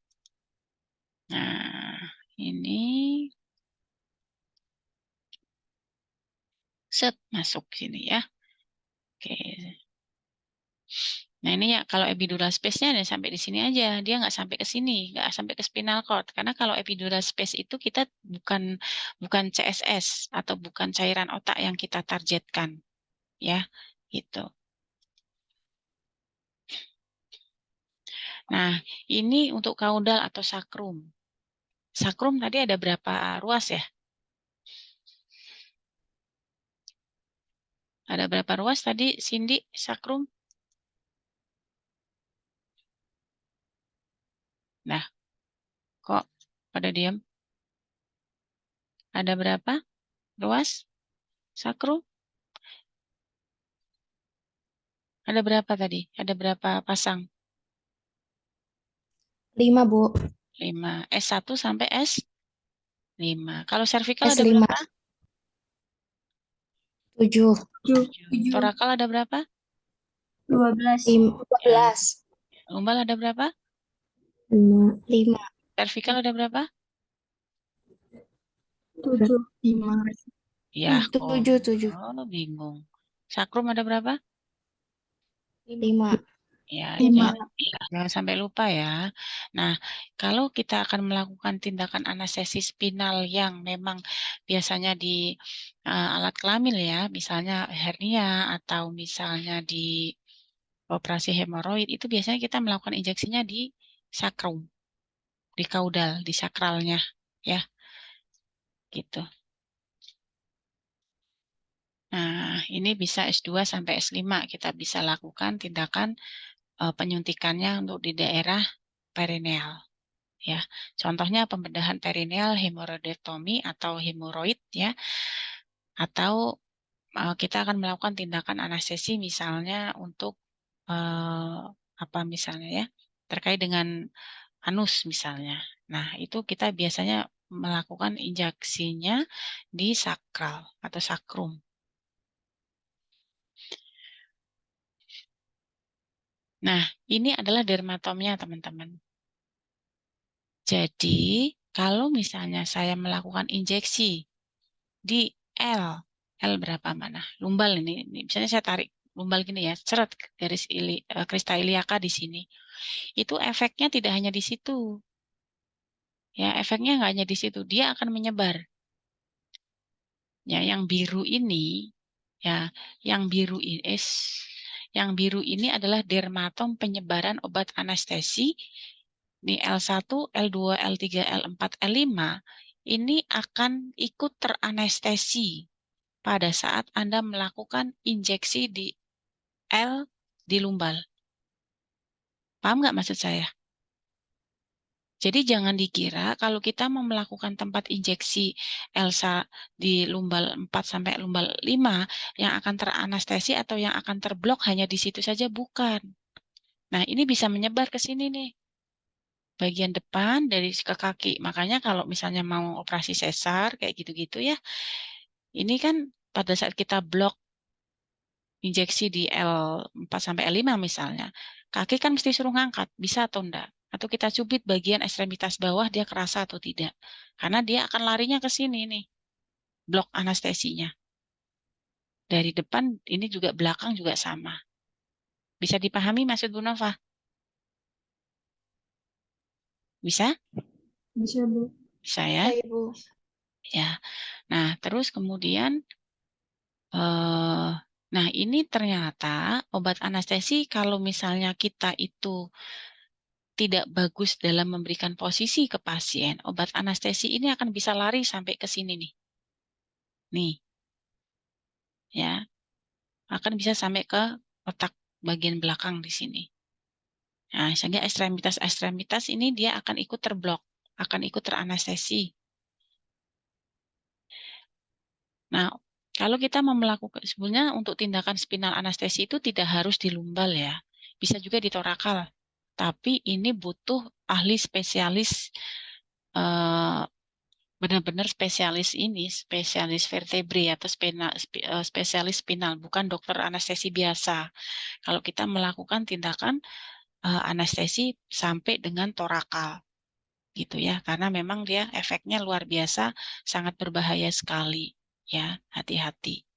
Speaker 1: Nah, ini set masuk sini ya. Oke. Nah, ini ya kalau epidural space-nya ada sampai di sini aja. Dia nggak sampai ke sini, nggak sampai ke spinal cord. Karena kalau epidural space itu kita bukan CSS atau bukan cairan otak yang kita targetkan. Ya, gitu. Nah, ini untuk kaudal atau sakrum. Sakrum tadi ada berapa ruas ya? Ada berapa ruas tadi, Cindy, sakrum? Nah, kok pada diam? Ada berapa ruas sakrum? Ada berapa tadi? Ada berapa pasang?
Speaker 2: 5, Bu.
Speaker 1: 5. S1 sampai S5. Kalau cervical ada
Speaker 2: S5.
Speaker 1: berapa?
Speaker 2: 7.
Speaker 5: 7,
Speaker 1: Torakal ada berapa?
Speaker 5: 12,
Speaker 2: 12.
Speaker 1: Lumbal ada berapa?
Speaker 2: 5.
Speaker 1: Cervical ada berapa?
Speaker 5: 7,
Speaker 2: 5.
Speaker 1: Ya,
Speaker 2: 7.
Speaker 1: oh, bingung. Sakrum ada berapa?
Speaker 2: 5.
Speaker 1: Ya,
Speaker 5: 5,
Speaker 1: jangan sampai lupa ya. Nah, kalau kita akan melakukan tindakan anestesi spinal yang memang biasanya di alat kelamin ya, misalnya hernia atau misalnya di operasi hemoroid, itu biasanya kita melakukan injeksinya di sakrum, di kaudal, di sakralnya, ya, gitu. Nah, ini bisa S2 sampai S5 kita bisa lakukan tindakan penyuntikannya untuk di daerah perineal. Ya, contohnya pembedahan perineal, hemoroidektomi atau hemoroid ya, atau kita akan melakukan tindakan anestesi misalnya untuk apa misalnya ya, terkait dengan anus misalnya. Nah, itu kita biasanya melakukan injeksinya di sakral atau sakrum. Nah, ini adalah dermatomnya, teman-teman. Jadi, kalau misalnya saya melakukan injeksi di L berapa mana? Lumbal ini misalnya saya tarik lumbal gini ya, seret garis krista iliaka di sini. Itu efeknya tidak hanya di situ. Ya, efeknya nggak hanya di situ, dia akan menyebar. Ya, yang biru ini, ya, yang biru ini adalah dermatom penyebaran obat anestesi. Ini L1, L2, L3, L4, L5 ini akan ikut teranestesi pada saat Anda melakukan injeksi di L di lumbal. Paham nggak maksud saya? Jadi jangan dikira kalau kita mau melakukan tempat injeksi Elsa di lumbal 4 sampai lumbal 5 yang akan teranestesi atau yang akan terblok hanya di situ saja, bukan. Nah, ini bisa menyebar ke sini nih. Bagian depan dari ke kaki. Makanya kalau misalnya mau operasi sesar kayak gitu-gitu ya, ini kan pada saat kita blok injeksi di L4 sampai L5 misalnya, kaki kan mesti suruh ngangkat, bisa atau enggak? Atau kita cubit bagian ekstremitas bawah dia kerasa atau tidak. Karena dia akan larinya ke sini nih, blok anestesinya. Dari depan ini juga belakang juga sama. Bisa dipahami maksud Bu Nova? Bisa?
Speaker 5: bisa, Bu.
Speaker 1: Bisa ya?
Speaker 2: Saya, Bu.
Speaker 1: Ya. Nah, terus kemudian nah, ini ternyata obat anestesi kalau misalnya kita itu tidak bagus dalam memberikan posisi ke pasien, obat anestesi ini akan bisa lari sampai ke sini nih. Nih. Ya. Akan bisa sampai ke otak bagian belakang di sini. Nah, sehingga ekstremitas-ekstremitas ini dia akan ikut terblok, akan ikut teranestesi. Nah, kalau kita mau melakukan, sebenarnya untuk tindakan spinal anestesi itu tidak harus di lumbal ya. Bisa juga di torakal. Tapi ini butuh ahli spesialis, benar-benar spesialis ini, spesialis vertebre atau spesialis spinal, bukan dokter anestesi biasa. Kalau kita melakukan tindakan anestesi sampai dengan torakal. Gitu ya, karena memang dia efeknya luar biasa, sangat berbahaya sekali. Ya, hati-hati.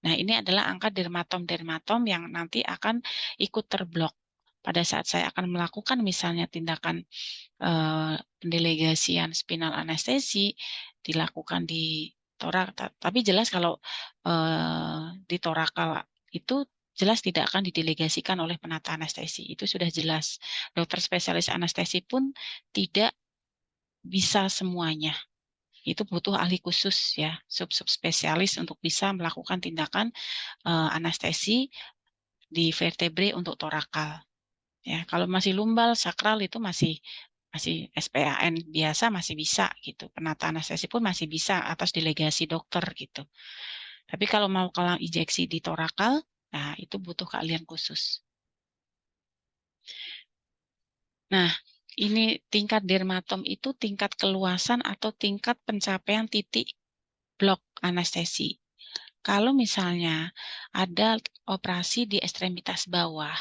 Speaker 1: Nah, ini adalah angka dermatom-dermatom yang nanti akan ikut terblok. Pada saat saya akan melakukan misalnya tindakan pendelegasian spinal anestesi, dilakukan di torak. Tapi jelas kalau di torakal itu jelas tidak akan didelegasikan oleh penata anestesi. Itu sudah jelas. Dokter spesialis anestesi pun tidak bisa semuanya. Itu butuh ahli khusus ya, sub-sub spesialis untuk bisa melakukan tindakan anestesi di vertebre untuk torakal. Ya, kalau masih lumbal, sakral itu masih SPAN biasa masih bisa gitu. Penata anestesi pun masih bisa atas delegasi dokter gitu. Tapi kalau mau kalau injeksi di torakal, nah itu butuh keahlian khusus. Nah, ini tingkat dermatom itu tingkat keluasan atau tingkat pencapaian titik blok anestesi. Kalau misalnya ada operasi di ekstremitas bawah,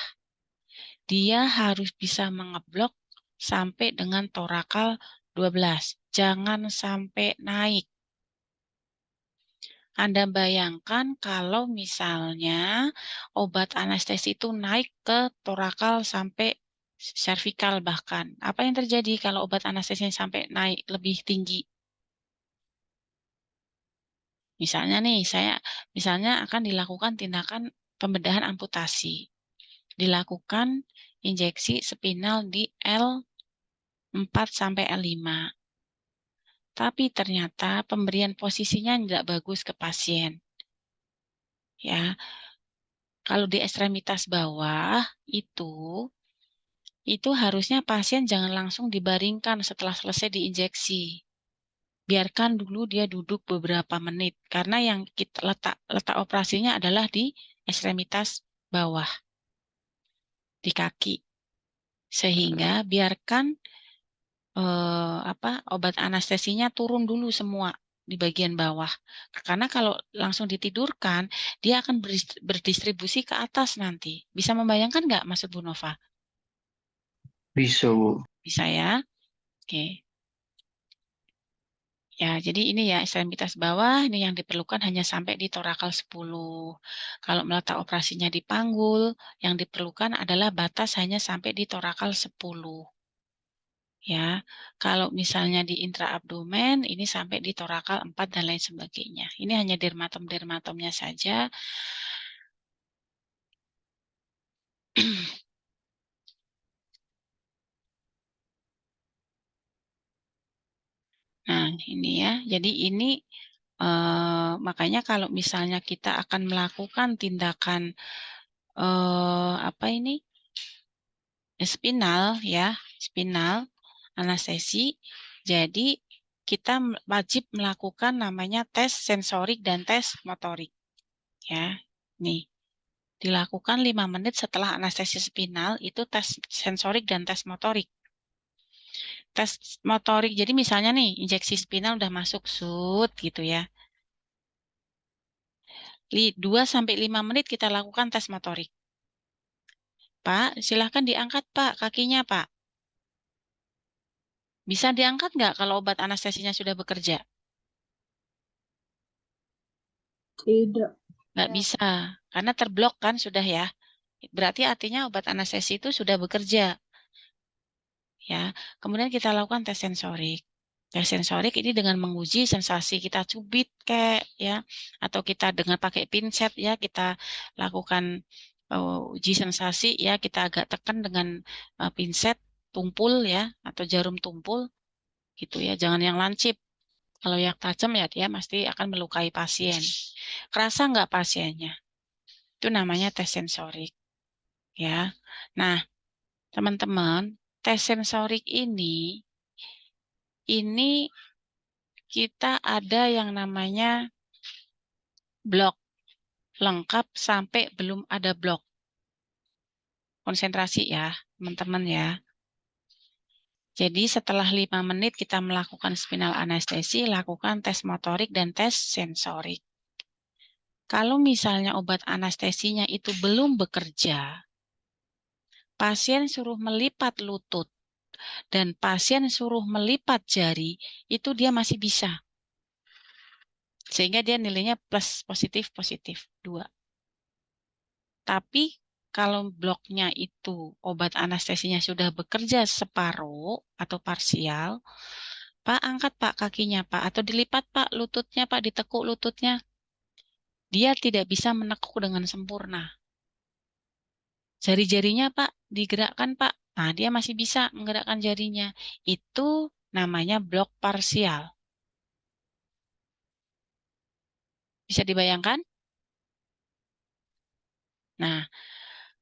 Speaker 1: dia harus bisa mengeblok sampai dengan torakal 12. Jangan sampai naik. Anda bayangkan kalau misalnya obat anestesi itu naik ke torakal sampai servikal bahkan. Apa yang terjadi kalau obat anestesi sampai naik lebih tinggi? Misalnya nih, misalnya akan dilakukan tindakan pembedahan amputasi. Dilakukan injeksi spinal di L4 sampai L5. Tapi ternyata pemberian posisinya tidak bagus ke pasien. Ya, kalau di ekstremitas bawah itu harusnya pasien jangan langsung dibaringkan setelah selesai diinjeksi. Biarkan dulu dia duduk beberapa menit karena yang kita letak operasinya adalah di ekstremitas bawah, di kaki. Sehingga biarkan obat anestesinya turun dulu semua di bagian bawah. Karena kalau langsung ditidurkan, dia akan berdistribusi ke atas nanti. Bisa membayangkan nggak, maksud Bu Nova?
Speaker 4: Bisa, Bu.
Speaker 1: Bisa ya? Oke. Ya, jadi ini ya ekstremitas bawah, ini yang diperlukan hanya sampai di torakal 10. Kalau meletak operasinya di panggul, yang diperlukan adalah batas hanya sampai di torakal 10. Ya, kalau misalnya di intraabdomen ini sampai di torakal 4 dan lain sebagainya. Ini hanya dermatom-dermatomnya saja. Nah, ini ya. Jadi ini makanya kalau misalnya kita akan melakukan tindakan apa ini? Spinal ya, spinal anestesi. Jadi kita wajib melakukan namanya tes sensorik dan tes motorik. Ya, nih dilakukan 5 menit setelah anestesi spinal itu tes sensorik dan tes motorik. Tes motorik, jadi misalnya nih injeksi spinal udah masuk sut gitu ya. 2-5 menit kita lakukan tes motorik. Pak, silahkan diangkat Pak kakinya Pak. Bisa diangkat nggak kalau obat anestesinya sudah bekerja?
Speaker 5: Tidak.
Speaker 1: Nggak bisa, karena terblok kan sudah ya. Berarti artinya obat anestesi itu sudah bekerja. Ya, kemudian kita lakukan tes sensorik. Tes sensorik ini dengan menguji sensasi kita cubit kayak ya, atau kita dengan pakai pinset ya, kita lakukan uji sensasi ya, kita agak tekan dengan pinset tumpul ya, atau jarum tumpul gitu ya. Jangan yang lancip. Kalau yang tajam ya dia pasti akan melukai pasien. Kerasa nggak pasiennya? Itu namanya tes sensorik ya. Nah, teman-teman, tes sensorik ini kita ada yang namanya blok lengkap sampai belum ada blok. Konsentrasi ya, teman-teman ya. Jadi setelah 5 menit kita melakukan spinal anestesi, lakukan tes motorik dan tes sensorik. Kalau misalnya obat anestesinya itu belum bekerja, pasien suruh melipat lutut dan pasien suruh melipat jari, itu dia masih bisa. Sehingga dia nilainya plus positif 2. Tapi kalau bloknya itu obat anestesinya sudah bekerja separuh atau parsial, Pak angkat Pak kakinya Pak, atau dilipat Pak lututnya Pak, ditekuk lututnya. Dia tidak bisa menekuk dengan sempurna. Jari-jarinya Pak digerakkan Pak, nah dia masih bisa menggerakkan jarinya. Itu namanya blok parsial. Bisa dibayangkan? Nah,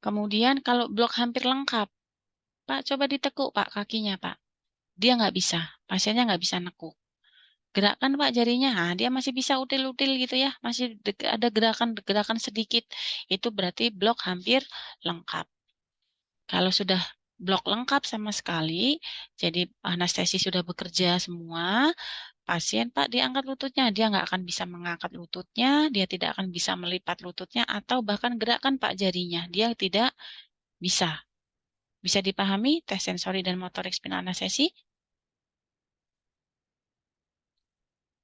Speaker 1: kemudian kalau blok hampir lengkap, Pak coba ditekuk Pak kakinya Pak. Dia nggak bisa, pasiennya nggak bisa nekuk. Gerakan Pak jarinya, nah, dia masih bisa util-util gitu ya, masih ada gerakan-gerakan sedikit. Itu berarti blok hampir lengkap. Kalau sudah blok lengkap sama sekali, jadi anestesi sudah bekerja semua, pasien Pak diangkat lututnya, dia nggak akan bisa mengangkat lututnya, dia tidak akan bisa melipat lututnya, atau bahkan gerakan Pak jarinya, dia tidak bisa. Bisa dipahami tes sensori dan motorik spinal anestesi?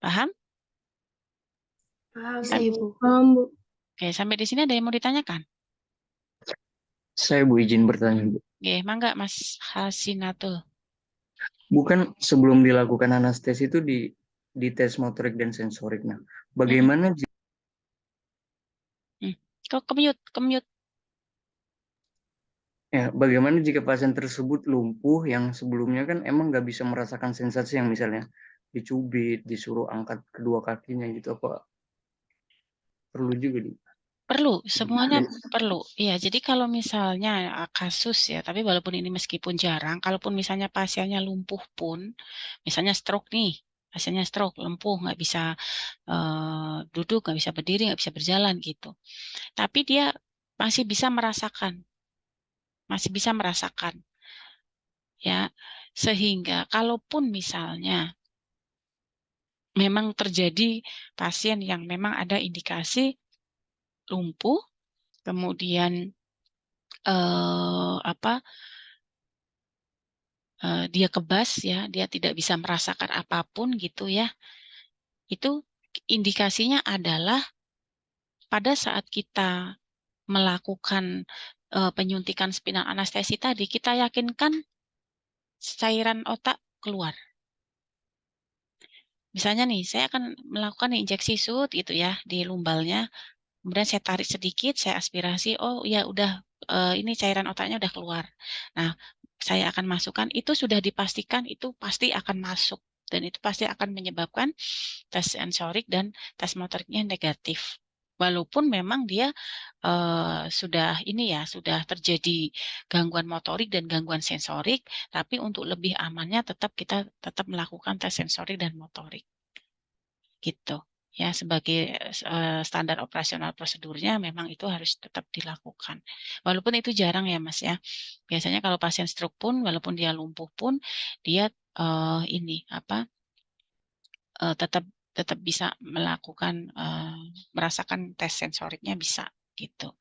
Speaker 1: Paham?
Speaker 2: Bisa, Ibu.
Speaker 5: Bu.
Speaker 1: Oke, sampai di sini ada yang mau ditanyakan?
Speaker 4: Saya Bu izin bertanya Bu.
Speaker 1: Oke, mangga Mas Hasinatul.
Speaker 4: Bukan sebelum dilakukan anestesi itu di tes motorik dan sensorik. Nah, bagaimana
Speaker 1: Kok kemute?
Speaker 4: bagaimana jika pasien tersebut lumpuh yang sebelumnya kan emang nggak bisa merasakan sensasi yang misalnya dicubit, disuruh angkat kedua kakinya gitu, apa perlu juga di
Speaker 1: Perlu, semuanya perlu. Iya, jadi kalau misalnya kasus ya, tapi walaupun ini meskipun jarang, kalaupun misalnya pasiennya lumpuh pun, misalnya stroke nih, pasiennya stroke, lumpuh, nggak bisa duduk, nggak bisa berdiri, nggak bisa berjalan gitu. Tapi dia masih bisa merasakan, ya. Sehingga kalaupun misalnya memang terjadi pasien yang memang ada indikasi lumpuh, kemudian dia kebas ya, dia tidak bisa merasakan apapun gitu ya. Itu indikasinya adalah pada saat kita melakukan penyuntikan spinal anestesi tadi, kita yakinkan cairan otak keluar. Misalnya nih, saya akan melakukan injeksi sud gitu ya di lumbalnya. Kemudian saya tarik sedikit, saya aspirasi, oh ya udah ini cairan otaknya udah keluar. Nah, saya akan masukkan, itu sudah dipastikan itu pasti akan masuk. Dan itu pasti akan menyebabkan tes sensorik dan tes motoriknya negatif. Walaupun memang dia sudah terjadi gangguan motorik dan gangguan sensorik, tapi untuk lebih amannya kita tetap melakukan tes sensorik dan motorik. Gitu. Ya, sebagai standar operasional prosedurnya memang itu harus tetap dilakukan. Walaupun itu jarang ya Mas ya. Biasanya kalau pasien stroke pun walaupun dia lumpuh pun dia tetap bisa merasakan tes sensoriknya bisa gitu.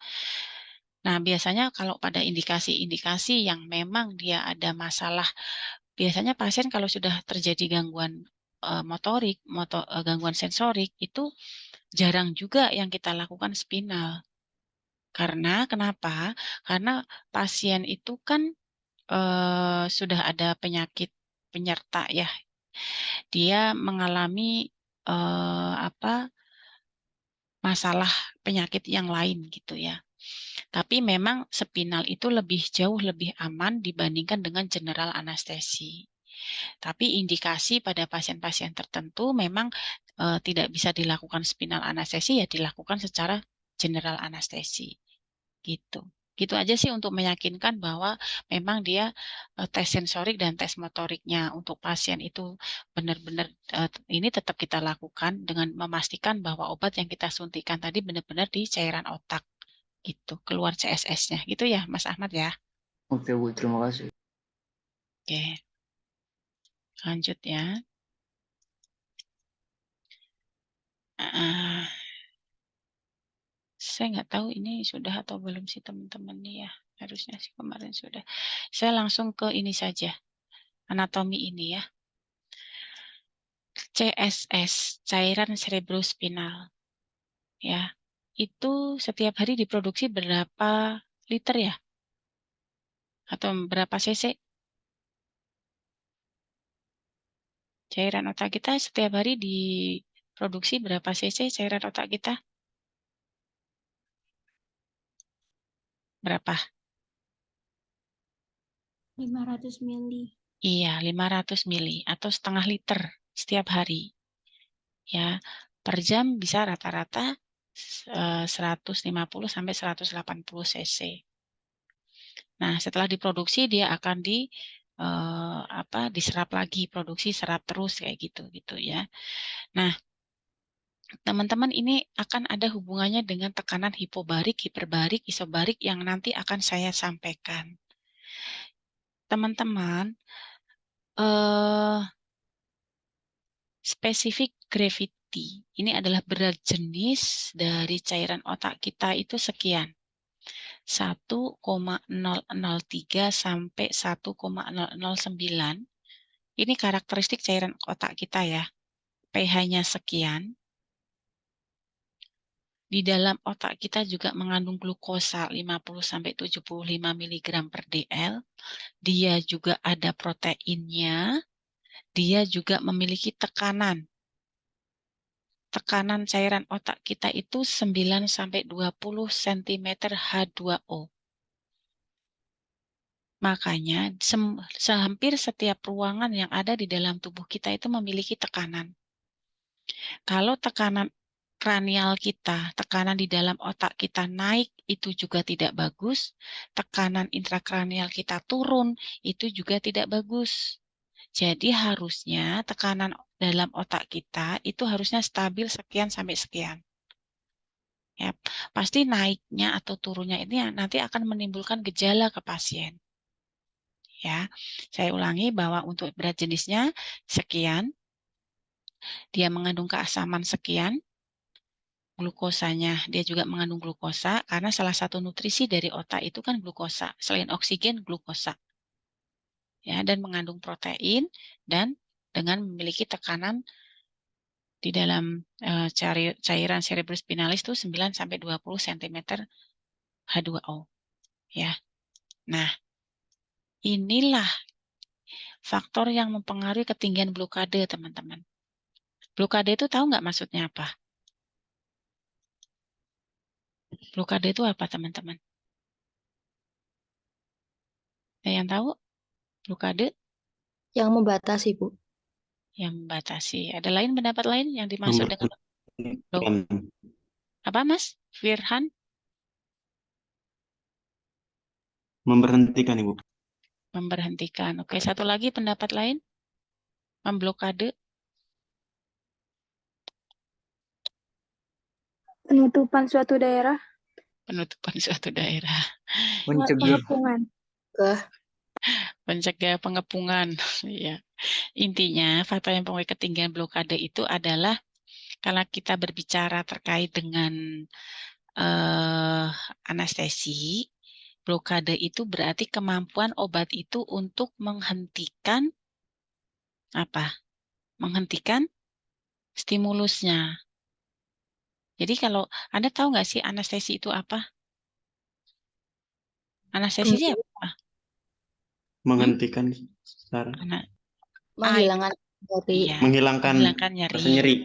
Speaker 1: Nah, biasanya kalau pada indikasi-indikasi yang memang dia ada masalah, biasanya pasien kalau sudah terjadi gangguan motorik, gangguan sensorik, itu jarang juga yang kita lakukan spinal. Karena kenapa? Karena pasien itu kan sudah ada penyakit penyerta ya. Dia mengalami masalah penyakit yang lain gitu ya. Tapi memang spinal itu jauh lebih aman dibandingkan dengan general anestesi. Tapi indikasi pada pasien-pasien tertentu memang tidak bisa dilakukan spinal anestesi, ya dilakukan secara general anestesi. Gitu. Gitu aja sih untuk meyakinkan bahwa memang dia tes sensorik dan tes motoriknya untuk pasien itu benar-benar ini tetap kita lakukan dengan memastikan bahwa obat yang kita suntikan tadi benar-benar di cairan otak gitu, keluar CSS-nya. Gitu ya, Mas Ahmad ya.
Speaker 4: Oke Bu, terima kasih.
Speaker 1: Oke. Lanjut ya. Saya nggak tahu ini sudah atau belum sih teman-teman nih ya. Harusnya sih kemarin sudah. Saya langsung ke ini saja. Anatomi ini ya. CSS, cairan cerebrospinal. Ya. Itu setiap hari diproduksi berapa liter ya? Atau berapa cc? Cairan otak kita setiap hari diproduksi berapa cc cairan otak kita? Berapa?
Speaker 5: 500 mili.
Speaker 1: Iya, 500 mili atau setengah liter setiap hari. Ya, per jam bisa rata-rata 150 sampai 180 cc. Nah, setelah diproduksi dia akan diserap lagi, produksi serap terus kayak gitu ya. Nah, teman-teman ini akan ada hubungannya dengan tekanan hipobarik, hiperbarik, isobarik yang nanti akan saya sampaikan. Teman-teman, spesifik gravity ini adalah berat jenis dari cairan otak kita itu sekian. 1,003 sampai 1,009. Ini karakteristik cairan otak kita ya. pH-nya sekian. Di dalam otak kita juga mengandung glukosa 50 sampai 75 mg per dl. Dia juga ada proteinnya. Dia juga memiliki tekanan. Tekanan cairan otak kita itu 9 sampai 20 cm H2O. Makanya hampir setiap ruangan yang ada di dalam tubuh kita itu memiliki tekanan. Kalau tekanan kranial kita, tekanan di dalam otak kita naik, itu juga tidak bagus. Tekanan intrakranial kita turun, itu juga tidak bagus. Jadi harusnya tekanan dalam otak kita itu harusnya stabil sekian sampai sekian. Ya, pasti naiknya atau turunnya ini nanti akan menimbulkan gejala ke pasien. Ya, saya ulangi bahwa untuk berat jenisnya sekian, dia mengandung keasaman sekian, glukosanya dia juga mengandung glukosa karena salah satu nutrisi dari otak itu kan glukosa, selain oksigen glukosa. Ya, dan mengandung protein dan dengan memiliki tekanan di dalam cairan cerebrospinalis itu 9 sampai 20 cm H2O. Ya. Nah, inilah faktor yang mempengaruhi ketinggian blokade, teman-teman. Blokade itu tahu nggak maksudnya apa? Blokade itu apa, teman-teman? Ada yang tahu? Blokade
Speaker 2: Yang membatasi, Bu.
Speaker 1: yang membatasi. Ada pendapat lain yang dimaksud dengan apa, Mas Firhan?
Speaker 3: Memberhentikan, Ibu.
Speaker 1: Memberhentikan. Oke, satu lagi pendapat lain? Memblokade.
Speaker 5: Penutupan suatu daerah.
Speaker 1: Penutupan suatu daerah.
Speaker 4: Mencegah.
Speaker 5: Pengepungan.
Speaker 1: Mencegah pengepungan. Ya. Intinya, faktor yang mempengaruhi ketinggian blokade itu adalah kalau kita berbicara terkait dengan anestesi, blokade itu berarti kemampuan obat itu untuk menghentikan apa? Menghentikan stimulusnya. Jadi kalau Anda tahu nggak sih anestesi itu apa? Anestesi itu apa?
Speaker 3: Menghentikan secara
Speaker 2: Menghilangkan nyeri.
Speaker 1: Iya,
Speaker 3: menghilangkan
Speaker 1: menghilangkan nyeri.
Speaker 3: rasa nyeri.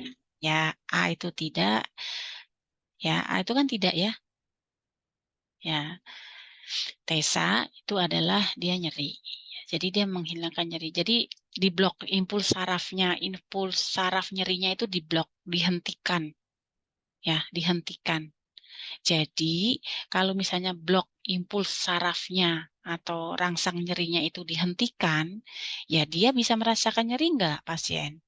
Speaker 1: Ya, A itu tidak. Ya, A itu kan tidak ya. Ya, TESA itu adalah dia nyeri. Jadi dia menghilangkan nyeri. Jadi diblok impuls saraf nyerinya itu diblok, dihentikan. Ya, dihentikan. Jadi kalau misalnya blok impuls sarafnya atau rangsang nyerinya itu dihentikan, ya dia bisa merasakan nyeri nggak pasien?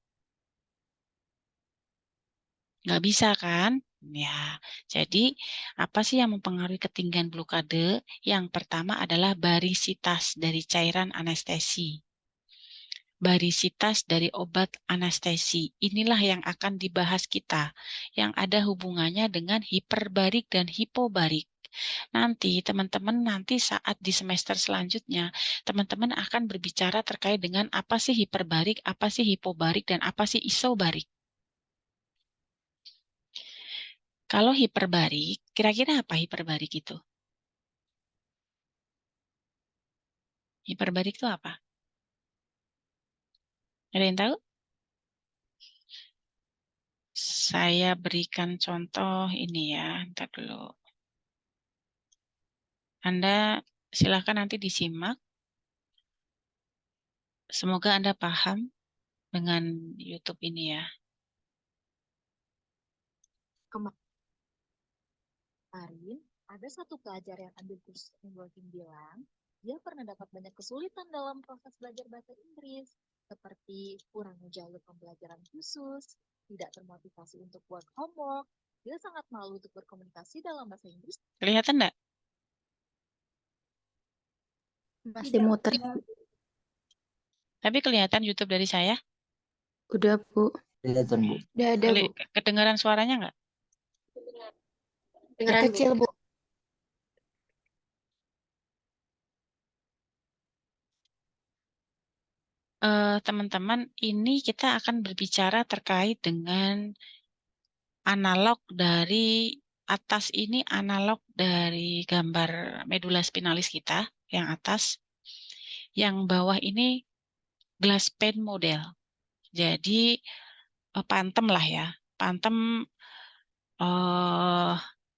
Speaker 1: Nggak bisa kan? Ya, jadi apa sih yang mempengaruhi ketinggian blokade? Yang pertama adalah barisitas dari cairan anestesi. Barisitas dari obat anestesi. Inilah yang akan dibahas kita, yang ada hubungannya dengan hiperbarik dan hipobarik. Nanti teman-teman saat di semester selanjutnya, teman-teman akan berbicara terkait dengan apa sih hiperbarik, apa sih hipobarik, dan apa sih isobarik. Kalau hiperbarik, kira-kira apa hiperbarik itu? Hiperbarik itu apa? Ada yang tahu? Saya berikan contoh ini ya, ntar dulu. Anda silakan nanti disimak. Semoga Anda paham dengan YouTube ini ya.
Speaker 6: Kemarin, ada satu pelajar yang ambil kursus networking bilang, dia pernah dapat banyak kesulitan dalam proses belajar bahasa Inggris, seperti kurangnya jalur pembelajaran khusus, tidak termotivasi untuk buat homework, dia sangat malu untuk berkomunikasi dalam bahasa Inggris.
Speaker 1: Kelihatan enggak?
Speaker 2: Masih muter.
Speaker 1: Tapi kelihatan YouTube dari saya?
Speaker 2: Udah, Bu.
Speaker 4: Kelihatan, Bu.
Speaker 2: Udah ada, Bu.
Speaker 1: Kedengaran suaranya enggak?
Speaker 2: Dengeran, kecil, Bu.
Speaker 1: Teman-teman, ini kita akan berbicara terkait dengan analog dari atas ini, analog dari gambar medula spinalis kita, yang atas. Yang bawah ini glass pane model. Jadi, pantem lah ya. Pantem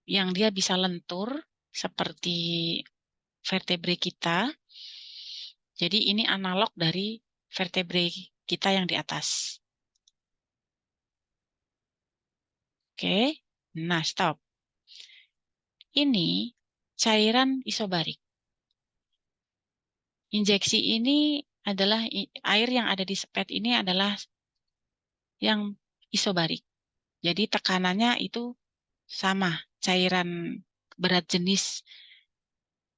Speaker 1: yang dia bisa lentur seperti vertebrae kita. Jadi ini analog dari vertebrae kita yang di atas. Oke, nah stop. Ini cairan isobarik. Injeksi ini adalah air yang ada di sepet ini adalah yang isobarik. Jadi tekanannya itu sama, cairan berat jenis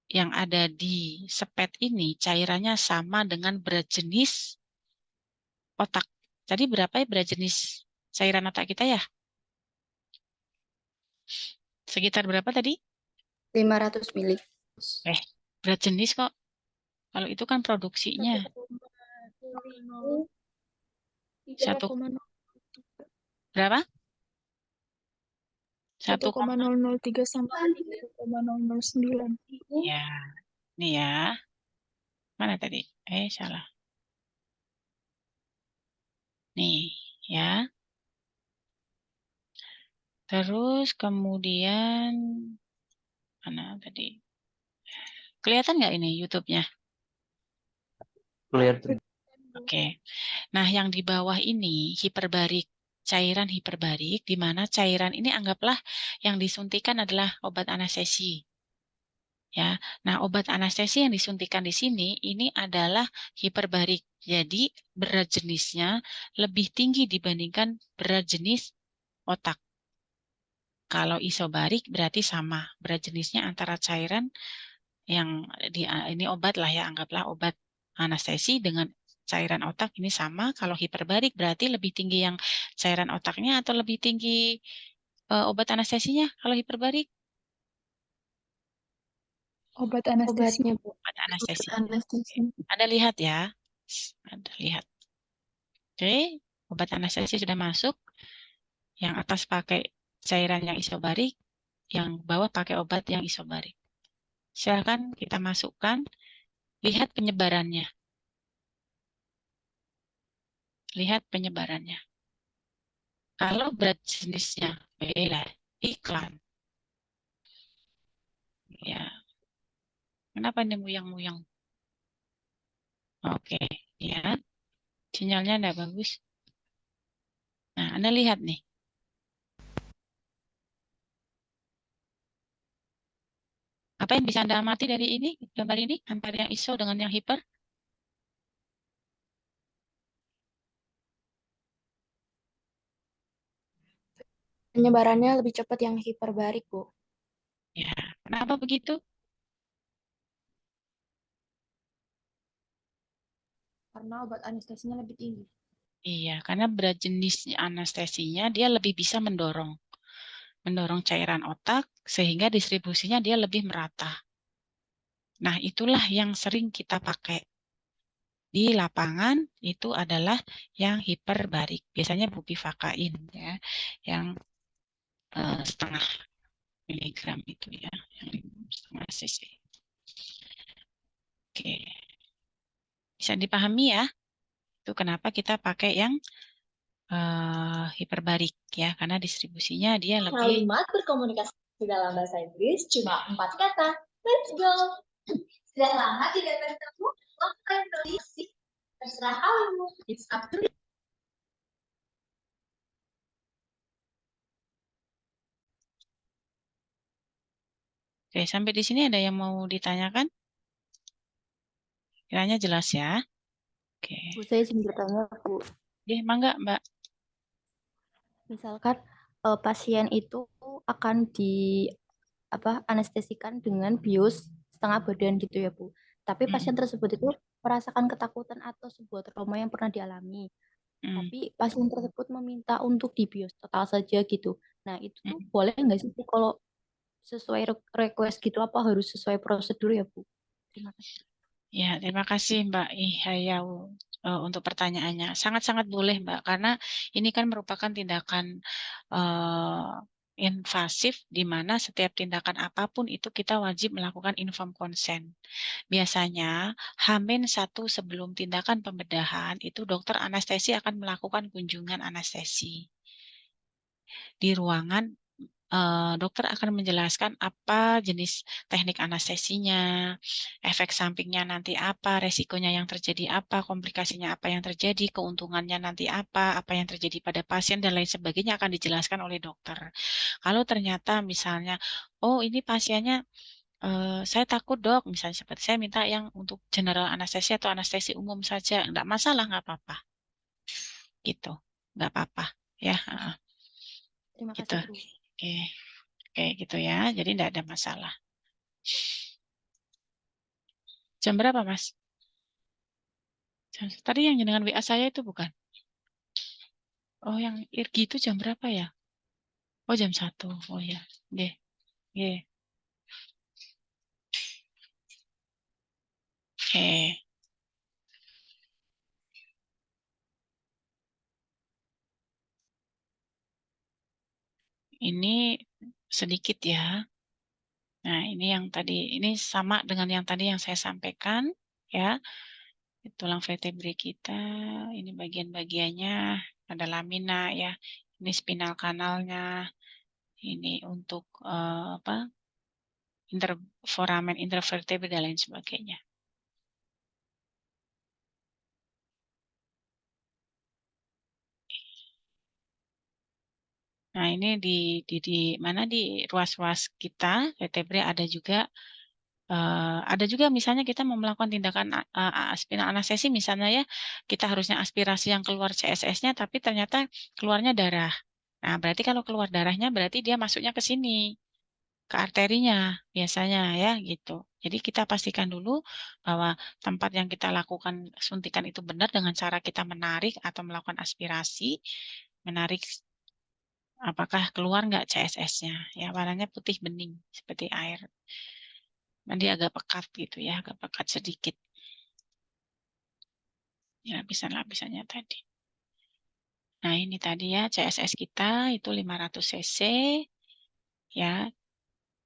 Speaker 1: yang ada di sepet ini cairannya sama dengan berat jenis otak. Tadi berapa ya berat jenis cairan otak kita ya? Sekitar berapa tadi?
Speaker 2: 500 mili.
Speaker 1: Berat jenis kok. Kalau itu kan produksinya. 1, berapa?
Speaker 5: 1,003 sampai 1,009.
Speaker 1: Ya, ini ya. Mana tadi? Salah. Nih, ya. Terus kemudian mana tadi? Kelihatan nggak ini YouTube-nya?
Speaker 4: Kelihatan.
Speaker 1: Oke. Nah, yang di bawah ini hiperbarik, cairan hiperbarik, di mana cairan ini anggaplah yang disuntikan adalah obat anestesi. Ya, nah obat anestesi yang disuntikan di sini ini adalah hiperbarik. Jadi berat jenisnya lebih tinggi dibandingkan berat jenis otak. Kalau isobarik berarti sama, berat jenisnya antara cairan yang ini obat lah ya, anggaplah obat anestesi dengan cairan otak ini sama. Kalau hiperbarik berarti lebih tinggi yang cairan otaknya atau lebih tinggi obat anestesinya kalau hiperbarik?
Speaker 5: Obat anestesi.
Speaker 2: Obatnya, Bu.
Speaker 1: Obat anestesi.
Speaker 2: Anestesi.
Speaker 1: Anda lihat ya. Anda lihat. Oke, obat anestesi sudah masuk. Yang atas pakai cairan yang isobarik, yang bawah pakai obat yang isobarik. Silakan kita masukkan. Lihat penyebarannya. Lihat penyebarannya. Kalau berat jenisnya beda, iklan. Ya. Kenapa ini muyang-muyang? Oke, ya. Sinyalnya enggak bagus. Nah, Anda lihat nih. Apa yang bisa Anda amati dari ini, gambar ini, antara yang ISO dengan yang hiper?
Speaker 2: Penyebarannya lebih cepat yang hiperbarik, Bu.
Speaker 1: Ya, kenapa begitu?
Speaker 2: Karena obat anestesinya lebih tinggi.
Speaker 1: Iya, karena berat jenis anestesinya dia lebih bisa mendorong cairan otak sehingga distribusinya dia lebih merata. Nah, itulah yang sering kita pakai di lapangan itu adalah yang hiperbarik. Biasanya bupivakain ya, yang setengah miligram itu ya, yang setengah cc. Oke, bisa dipahami ya? Itu kenapa kita pakai yang hiperbarik ya, karena distribusinya dia lebih.
Speaker 6: Kalimat berkomunikasi dalam bahasa Inggris cuma 4 kata. Let's go. Sudah lama tidak bertemu, ngapain nulis sih? Terserah kamu. It's up to you.
Speaker 1: Oke, sampai di sini ada yang mau ditanyakan? Kiranya jelas ya. Oke.
Speaker 2: Bu, saya ingin bertanya, Bu.
Speaker 1: Mangga, Mbak.
Speaker 2: Misalkan pasien itu akan anestesikan dengan bius setengah badan gitu ya, Bu. Tapi pasien tersebut itu merasakan ketakutan atau sebuah trauma yang pernah dialami. Tapi pasien tersebut meminta untuk dibius total saja gitu. Nah, itu tuh boleh nggak sih, Bu, kalau sesuai request gitu, apa harus sesuai prosedur ya, Bu? Terima kasih.
Speaker 1: Ya, terima kasih Mbak Ihayau untuk pertanyaannya. Sangat-sangat boleh Mbak, karena ini kan merupakan tindakan invasif di mana setiap tindakan apapun itu kita wajib melakukan informed consent. Biasanya H-1 sebelum tindakan pembedahan itu dokter anestesi akan melakukan kunjungan anestesi di ruangan. Dokter akan menjelaskan apa jenis teknik anestesinya, efek sampingnya nanti apa, resikonya yang terjadi apa, komplikasinya apa yang terjadi, keuntungannya nanti apa yang terjadi pada pasien dan lain sebagainya akan dijelaskan oleh dokter. Kalau ternyata misalnya, oh ini pasiennya saya takut dok, misalnya seperti saya minta yang untuk general anestesi atau anestesi umum saja, enggak masalah, nggak apa-apa, gitu, nggak apa-apa, ya,
Speaker 2: Terima
Speaker 1: gitu.
Speaker 2: kasih, Bu.
Speaker 1: Oke. Kayak gitu ya, jadi tidak ada masalah. Jam berapa, Mas? Tadi yang dengan WA saya itu bukan? Oh, yang Irgi itu jam berapa ya? Oh, jam 1. Oh ya, oke. Oke. Oke. Ini sedikit ya. Nah, ini yang tadi, ini sama dengan yang tadi yang saya sampaikan ya. Tulang vertebrae kita, ini bagian-bagiannya ada lamina ya. Ini spinal kanalnya. Ini untuk foramen intervertebrae dan lain sebagainya. Nah, ini di mana di ruas-ruas kita vertebrae ada juga misalnya kita mau melakukan tindakan spinal anestesi misalnya ya, kita harusnya aspirasi yang keluar CSS-nya tapi ternyata keluarnya darah. Nah, berarti kalau keluar darahnya berarti dia masuknya ke sini, ke arterinya biasanya ya gitu. Jadi kita pastikan dulu bahwa tempat yang kita lakukan suntikan itu benar dengan cara kita menarik atau melakukan aspirasi, menarik apakah keluar nggak CSS-nya. Ya, warnanya putih bening seperti air. Nanti agak pekat gitu ya, agak pekat sedikit. Ya, lapisan-lapisannya tadi. Nah, ini tadi ya CSS kita itu 500 cc ya.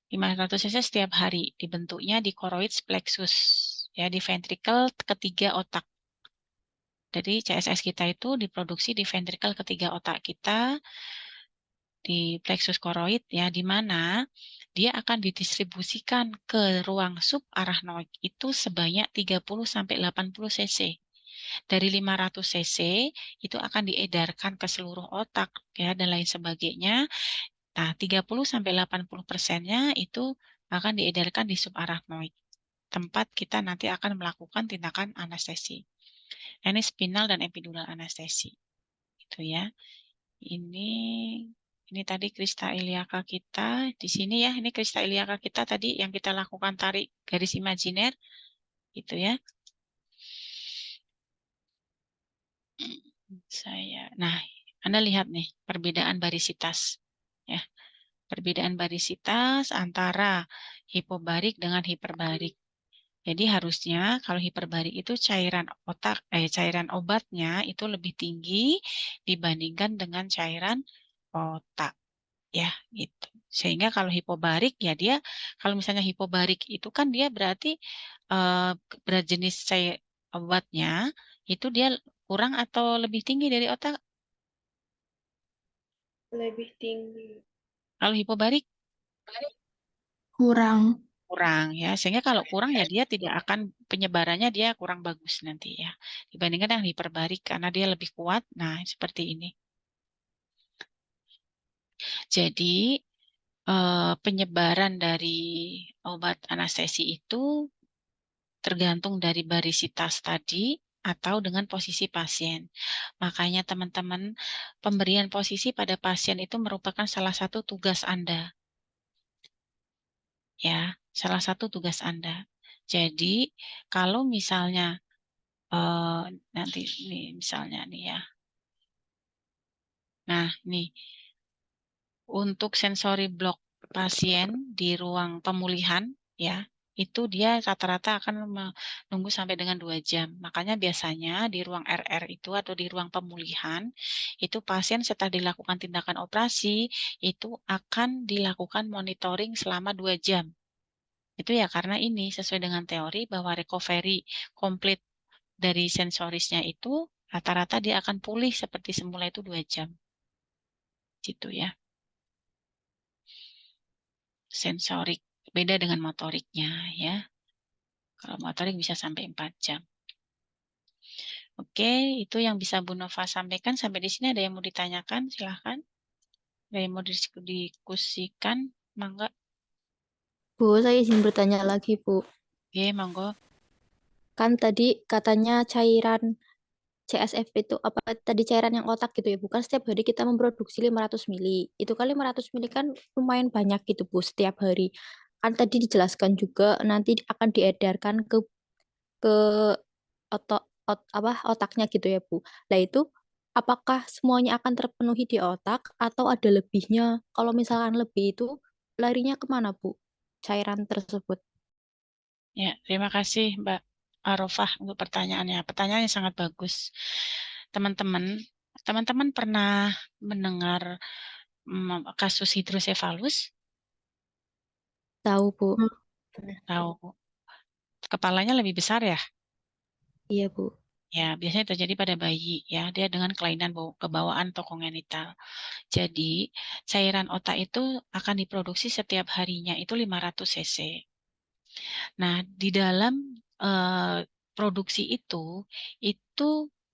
Speaker 1: 500 cc setiap hari dibentuknya di choroid plexus ya, di ventricle ketiga otak. Jadi CSS kita itu diproduksi di ventricle ketiga otak kita di plexus koroid ya, di mana dia akan didistribusikan ke ruang subarachnoid itu sebanyak 30 sampai 80 cc. Dari 500 cc itu akan diedarkan ke seluruh otak ya dan lain sebagainya. Nah, 30 sampai 80%-nya itu akan diedarkan di subarachnoid. Tempat kita nanti akan melakukan tindakan anestesi. Ini spinal dan epidural anestesi. Itu ya. Ini tadi krista iliaka kita di sini ya. Ini krista iliaka kita tadi yang kita lakukan tarik garis imajiner gitu ya. Nah, Anda lihat nih perbedaan barisitas ya. Perbedaan barisitas antara hipobarik dengan hiperbarik. Jadi harusnya kalau hiperbarik itu cairan obatnya itu lebih tinggi dibandingkan dengan cairan otak. Ya, gitu. Sehingga kalau hipobarik ya dia kalau misalnya hipobarik itu kan dia berarti berat jenis obatnya itu dia kurang atau lebih tinggi dari otak.
Speaker 2: Lebih tinggi.
Speaker 1: Kalau hipobarik
Speaker 5: Kurang.
Speaker 1: kurang ya. Sehingga kalau kurang ya dia tidak akan penyebarannya dia kurang bagus nanti ya. Dibandingkan dengan hiperbarik karena dia lebih kuat. Nah, seperti ini. Jadi penyebaran dari obat anestesi itu tergantung dari barisitas tadi atau dengan posisi pasien. Makanya teman-teman, pemberian posisi pada pasien itu merupakan salah satu tugas Anda. Ya, salah satu tugas Anda. Jadi, kalau misalnya nanti nih misalnya nih ya. Nah, nih untuk sensory block pasien di ruang pemulihan ya, itu dia rata-rata akan menunggu sampai dengan 2 jam. Makanya biasanya di ruang RR itu atau di ruang pemulihan, itu pasien setelah dilakukan tindakan operasi, itu akan dilakukan monitoring selama 2 jam. Itu ya karena ini sesuai dengan teori bahwa recovery komplit dari sensorisnya itu rata-rata dia akan pulih seperti semula itu 2 jam. Gitu ya. Sensorik beda dengan motoriknya ya. Kalau motorik bisa sampai 4 jam. Oke, itu yang bisa Bu Nova sampaikan. Sampai di sini ada yang mau ditanyakan? Silahkan. Ada yang mau didiskusikan? Mangga.
Speaker 2: Bu, saya izin bertanya lagi, Bu.
Speaker 1: Oke, monggo.
Speaker 2: Kan tadi katanya cairan CSF itu apa tadi cairan yang otak gitu ya, bukan setiap hari kita memproduksi 500 mili. Itu kan 500 mili kan lumayan banyak gitu, Bu, setiap hari. Kan tadi dijelaskan juga nanti akan diedarkan ke otaknya gitu ya, Bu. Nah, itu apakah semuanya akan terpenuhi di otak atau ada lebihnya? Kalau misalkan lebih itu larinya kemana, Bu? Cairan tersebut.
Speaker 1: Ya, terima kasih Mbak Arofah untuk pertanyaannya. Pertanyaannya sangat bagus. Teman-teman pernah mendengar kasus hidrosefalus?
Speaker 2: Tahu, Bu.
Speaker 1: Tahu. Kepalanya lebih besar ya?
Speaker 2: Iya, Bu.
Speaker 1: Ya, biasanya terjadi pada bayi ya, dia dengan kelainan kebawaan atau kongenital. Jadi, cairan otak itu akan diproduksi setiap harinya itu 500 cc. Nah, di dalam produksi itu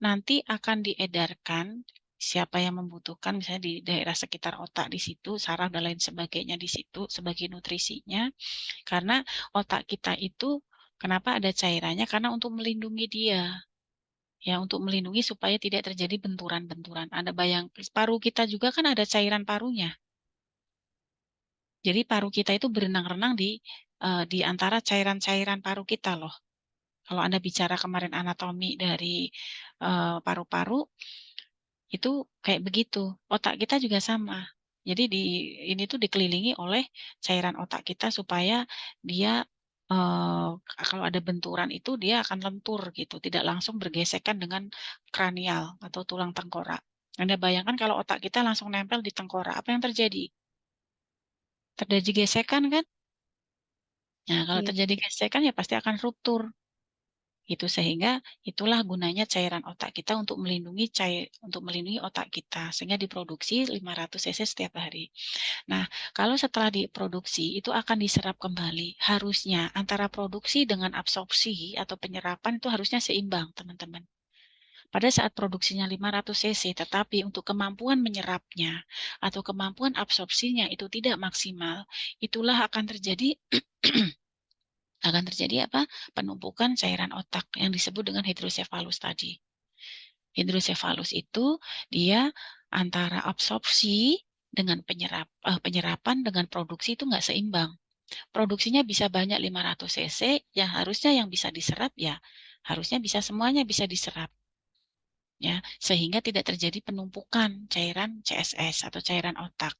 Speaker 1: nanti akan diedarkan siapa yang membutuhkan, misalnya di daerah sekitar otak di situ, saraf dan lain sebagainya di situ sebagai nutrisinya. Karena otak kita itu, kenapa ada cairannya? Karena untuk melindungi dia. Ya, untuk melindungi supaya tidak terjadi benturan-benturan. Anda bayang, paru kita juga kan ada cairan parunya. Jadi paru kita itu berenang-renang di antara cairan-cairan paru kita loh. Kalau Anda bicara kemarin anatomi dari paru-paru, itu kayak begitu. Otak kita juga sama. Jadi ini tuh dikelilingi oleh cairan otak kita supaya dia kalau ada benturan itu dia akan lentur gitu, tidak langsung bergesekan dengan kranial atau tulang tengkorak. Anda bayangkan kalau otak kita langsung nempel di tengkorak, apa yang terjadi? Terjadi gesekan kan? Nah, kalau
Speaker 2: Iya.
Speaker 1: terjadi gesekan ya pasti akan ruptur. Itu sehingga itulah gunanya cairan otak kita untuk melindungi otak kita sehingga diproduksi 500 cc setiap hari. Nah, kalau setelah diproduksi itu akan diserap kembali. Harusnya antara produksi dengan absorpsi atau penyerapan itu harusnya seimbang, teman-teman. Pada saat produksinya 500 cc, tetapi untuk kemampuan menyerapnya atau kemampuan absorpsinya itu tidak maksimal, itulah akan terjadi apa? Penumpukan cairan otak yang disebut dengan hidrosefalus tadi. Hidrosefalus itu dia antara absorpsi dengan penyerapan dengan produksi itu nggak seimbang. Produksinya bisa banyak 500 cc, ya harusnya yang bisa diserap ya harusnya bisa semuanya bisa diserap. Ya, sehingga tidak terjadi penumpukan cairan CSS atau cairan otak.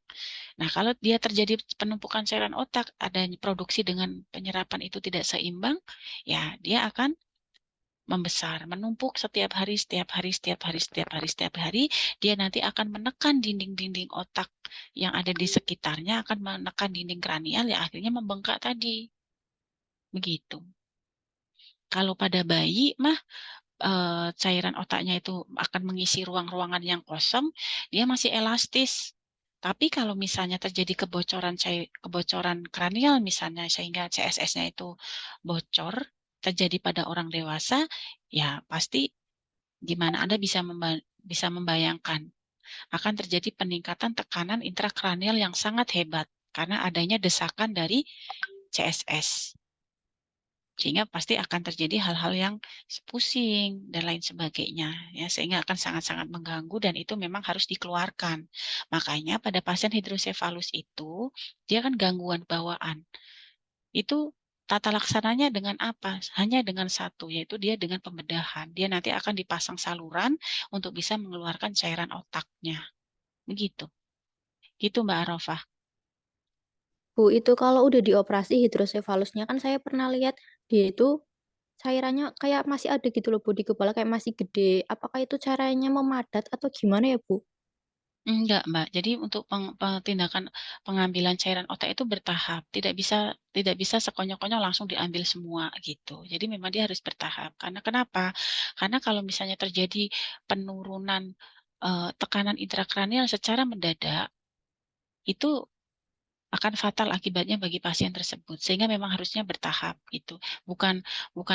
Speaker 1: Nah, kalau dia terjadi penumpukan cairan otak, adanya produksi dengan penyerapan itu tidak seimbang, ya dia akan membesar, menumpuk setiap hari, dia nanti akan menekan dinding-dinding otak yang ada di sekitarnya, akan menekan dinding kranial, ya akhirnya membengkak tadi. Begitu. Kalau pada bayi mah cairan otaknya itu akan mengisi ruang-ruangan yang kosong, dia masih elastis. Tapi kalau misalnya terjadi kebocoran kranial misalnya sehingga CSS-nya itu bocor, terjadi pada orang dewasa, ya pasti gimana Anda bisa membayangkan akan terjadi peningkatan tekanan intrakranial yang sangat hebat karena adanya desakan dari CSS. Sehingga pasti akan terjadi hal-hal yang pusing dan lain sebagainya, ya sehingga akan sangat-sangat mengganggu dan itu memang harus dikeluarkan. Makanya pada pasien hidrosefalus itu dia kan gangguan bawaan. Itu tata laksananya dengan apa? Hanya dengan satu, yaitu dia dengan pembedahan. Dia nanti akan dipasang saluran untuk bisa mengeluarkan cairan otaknya. Begitu. Gitu Mbak Arafah.
Speaker 2: Bu, itu kalau udah dioperasi hidrosefalusnya kan saya pernah lihat dia itu cairannya kayak masih ada gitu loh Bu di kepala kayak masih gede. Apakah itu caranya memadat atau gimana ya Bu?
Speaker 1: Enggak, Mbak. Jadi untuk tindakan pengambilan cairan otak itu bertahap. Tidak bisa sekonyol-konyol langsung diambil semua gitu. Jadi memang dia harus bertahap. Karena kenapa? Karena kalau misalnya terjadi penurunan tekanan intrakranial secara mendadak, itu akan fatal akibatnya bagi pasien tersebut. Sehingga memang harusnya bertahap gitu. Bukan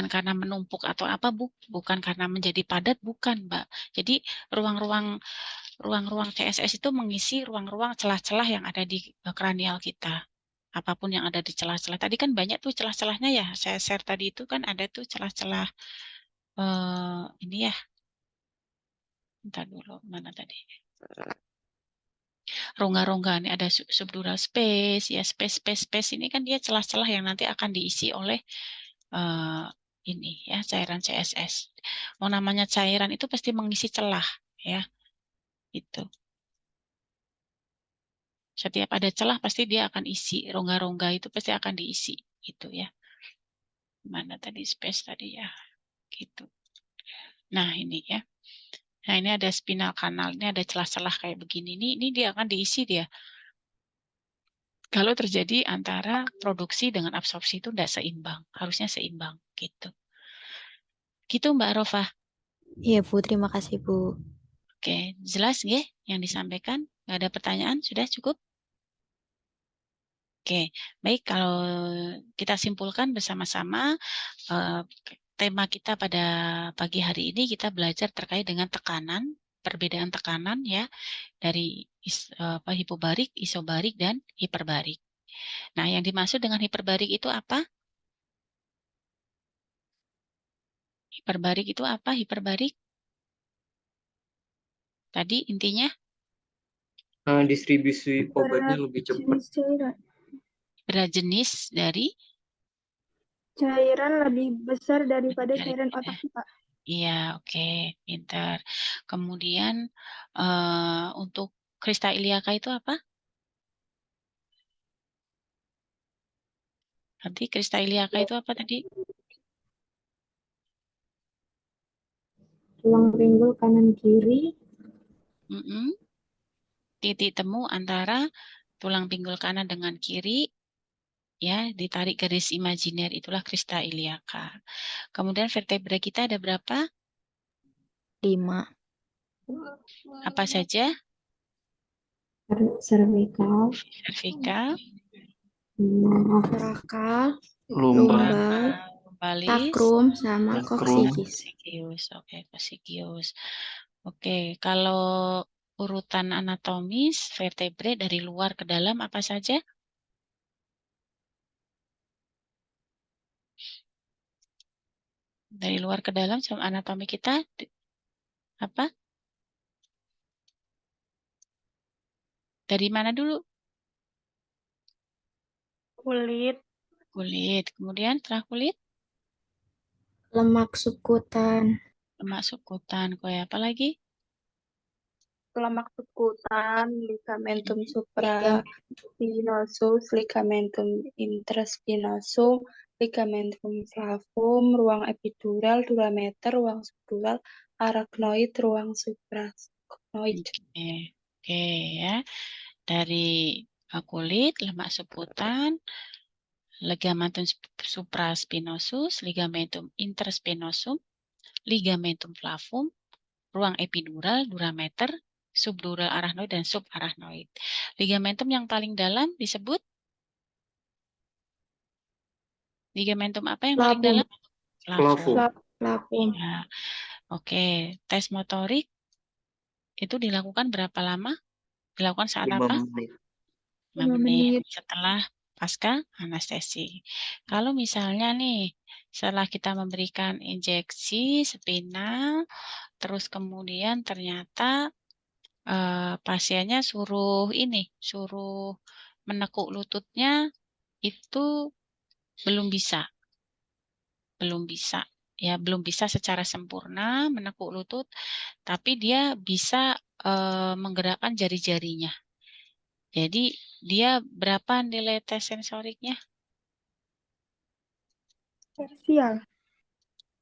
Speaker 1: karena menumpuk atau apa, bukan karena menjadi padat, bukan, Mbak. Jadi ruang-ruang CSS itu mengisi ruang-ruang celah-celah yang ada di kranial kita. Apapun yang ada di celah-celah. Tadi kan banyak tuh celah-celahnya ya. Saya share tadi itu kan ada tuh celah-celah ini ya. Bentar dulu, mana tadi? Rongga-rongga ini ada subdural space, ya space ini kan dia celah-celah yang nanti akan diisi oleh ini ya cairan CSS. Mau namanya cairan itu pasti mengisi celah ya. Itu. Setiap ada celah pasti dia akan isi, rongga-rongga itu pasti akan diisi gitu ya. Mana tadi space tadi ya, gitu. Nah ini ya. Nah ini ada spinal kanal, ini ada celah-celah kayak begini. Ini dia akan diisi dia. Kalau terjadi antara produksi dengan absorpsi itu tidak seimbang, harusnya seimbang gitu. Gitu Mbak Rofah.
Speaker 2: Iya Bu, terima kasih Bu.
Speaker 1: Oke, jelas nggih yang disampaikan? Nggak ada pertanyaan? Sudah cukup? Oke, baik kalau kita simpulkan bersama-sama tema kita pada pagi hari ini kita belajar terkait dengan tekanan, perbedaan tekanan ya dari hipobarik, isobarik dan hiperbarik. Nah, yang dimaksud dengan hiperbarik itu apa? Hiperbarik itu apa? Hiperbarik tadi intinya
Speaker 4: Distribusi obatnya
Speaker 5: Berat
Speaker 4: lebih cepat.
Speaker 5: jenis cairan.
Speaker 1: berat jenis dari
Speaker 5: Cairan lebih besar daripada
Speaker 1: dari
Speaker 5: cairan otak kita.
Speaker 1: Iya, oke, pintar. Kemudian untuk Krista iliaka itu apa? Nanti Krista iliaka itu apa tadi?
Speaker 5: Tulang pinggul kanan kiri.
Speaker 1: Titik temu antara tulang pinggul kanan dengan kiri ya, ditarik garis imajiner, itulah Krista iliaca. Kemudian vertebra kita ada berapa?
Speaker 2: 5.
Speaker 1: Apa saja?
Speaker 7: Cervical,
Speaker 1: Cervical,
Speaker 2: Torakal,
Speaker 3: Lumbar,
Speaker 1: lumbalis,
Speaker 2: sacrum, sama
Speaker 3: Sacrum.
Speaker 2: coccygeus.
Speaker 1: coccygeus. Oke, coccygeus. Oke, kalau urutan anatomis vertebre dari luar ke dalam apa saja? Dari luar ke dalam sama anatomi kita apa? Dari mana dulu?
Speaker 5: Kulit,
Speaker 1: Kulit. Kemudian setelah kulit,
Speaker 2: Lemak subkutan,
Speaker 1: lemak subkutan. Kayak apa lagi?
Speaker 5: lemak subkutan, ligamentum
Speaker 2: Ligamen.
Speaker 5: supraspinosus, ligamentum interspinosum, ligamentum flavum, ruang epidural, durameter, ruang subdural, arachnoid, ruang suprachnoid.
Speaker 1: Oke ya. Dari kulit, lemak subkutan, ligamentum supraspinosus, ligamentum interspinosum, ligamentum flavum, ruang epidural, durameter, subdural arachnoid, dan subarachnoid. Ligamentum yang paling dalam disebut? Ligamentum apa yang paling dalam?
Speaker 3: Flavum.
Speaker 2: Flavum.
Speaker 1: Ya. Oke, tes motorik itu dilakukan berapa lama? Dilakukan saat
Speaker 4: 5
Speaker 1: apa?
Speaker 4: menit.
Speaker 1: 5 menit setelah pasca anestesi. Kalau misalnya nih, setelah kita memberikan injeksi spinal, terus kemudian ternyata pasiennya suruh menekuk lututnya itu belum bisa. Ya, belum bisa secara sempurna menekuk lutut, tapi dia bisa menggerakkan jari-jarinya. Jadi dia berapa nilai tes sensoriknya?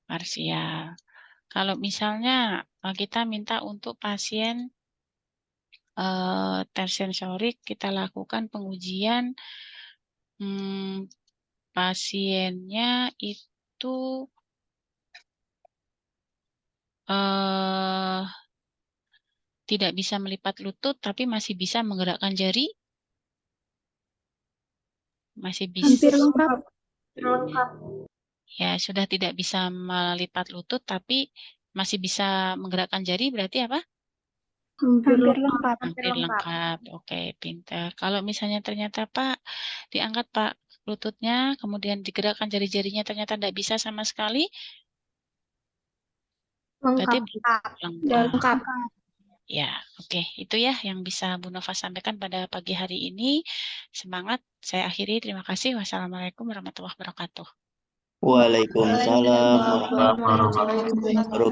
Speaker 1: Parsial. Kalau misalnya kita minta untuk pasien tes sensorik, kita lakukan pengujian pasiennya itu tidak bisa melipat lutut, tapi masih bisa menggerakkan jari. Masih bisa.
Speaker 5: Hampir lengkap.
Speaker 1: Ya, sudah tidak bisa melipat lutut, tapi masih bisa menggerakkan jari, berarti apa?
Speaker 5: Hampir lengkap.
Speaker 1: Hampir lengkap. Oke, pintar. Kalau misalnya ternyata Pak, diangkat Pak lututnya, kemudian digerakkan jari-jarinya ternyata tidak bisa sama sekali, berarti lengkap. Ya, oke. Itu ya yang bisa Bu Nova sampaikan pada pagi hari ini. Semangat. Saya akhiri. Terima kasih. Wassalamualaikum warahmatullahi wabarakatuh.
Speaker 3: Waalaikumsalam warahmatullahi wabarakatuh.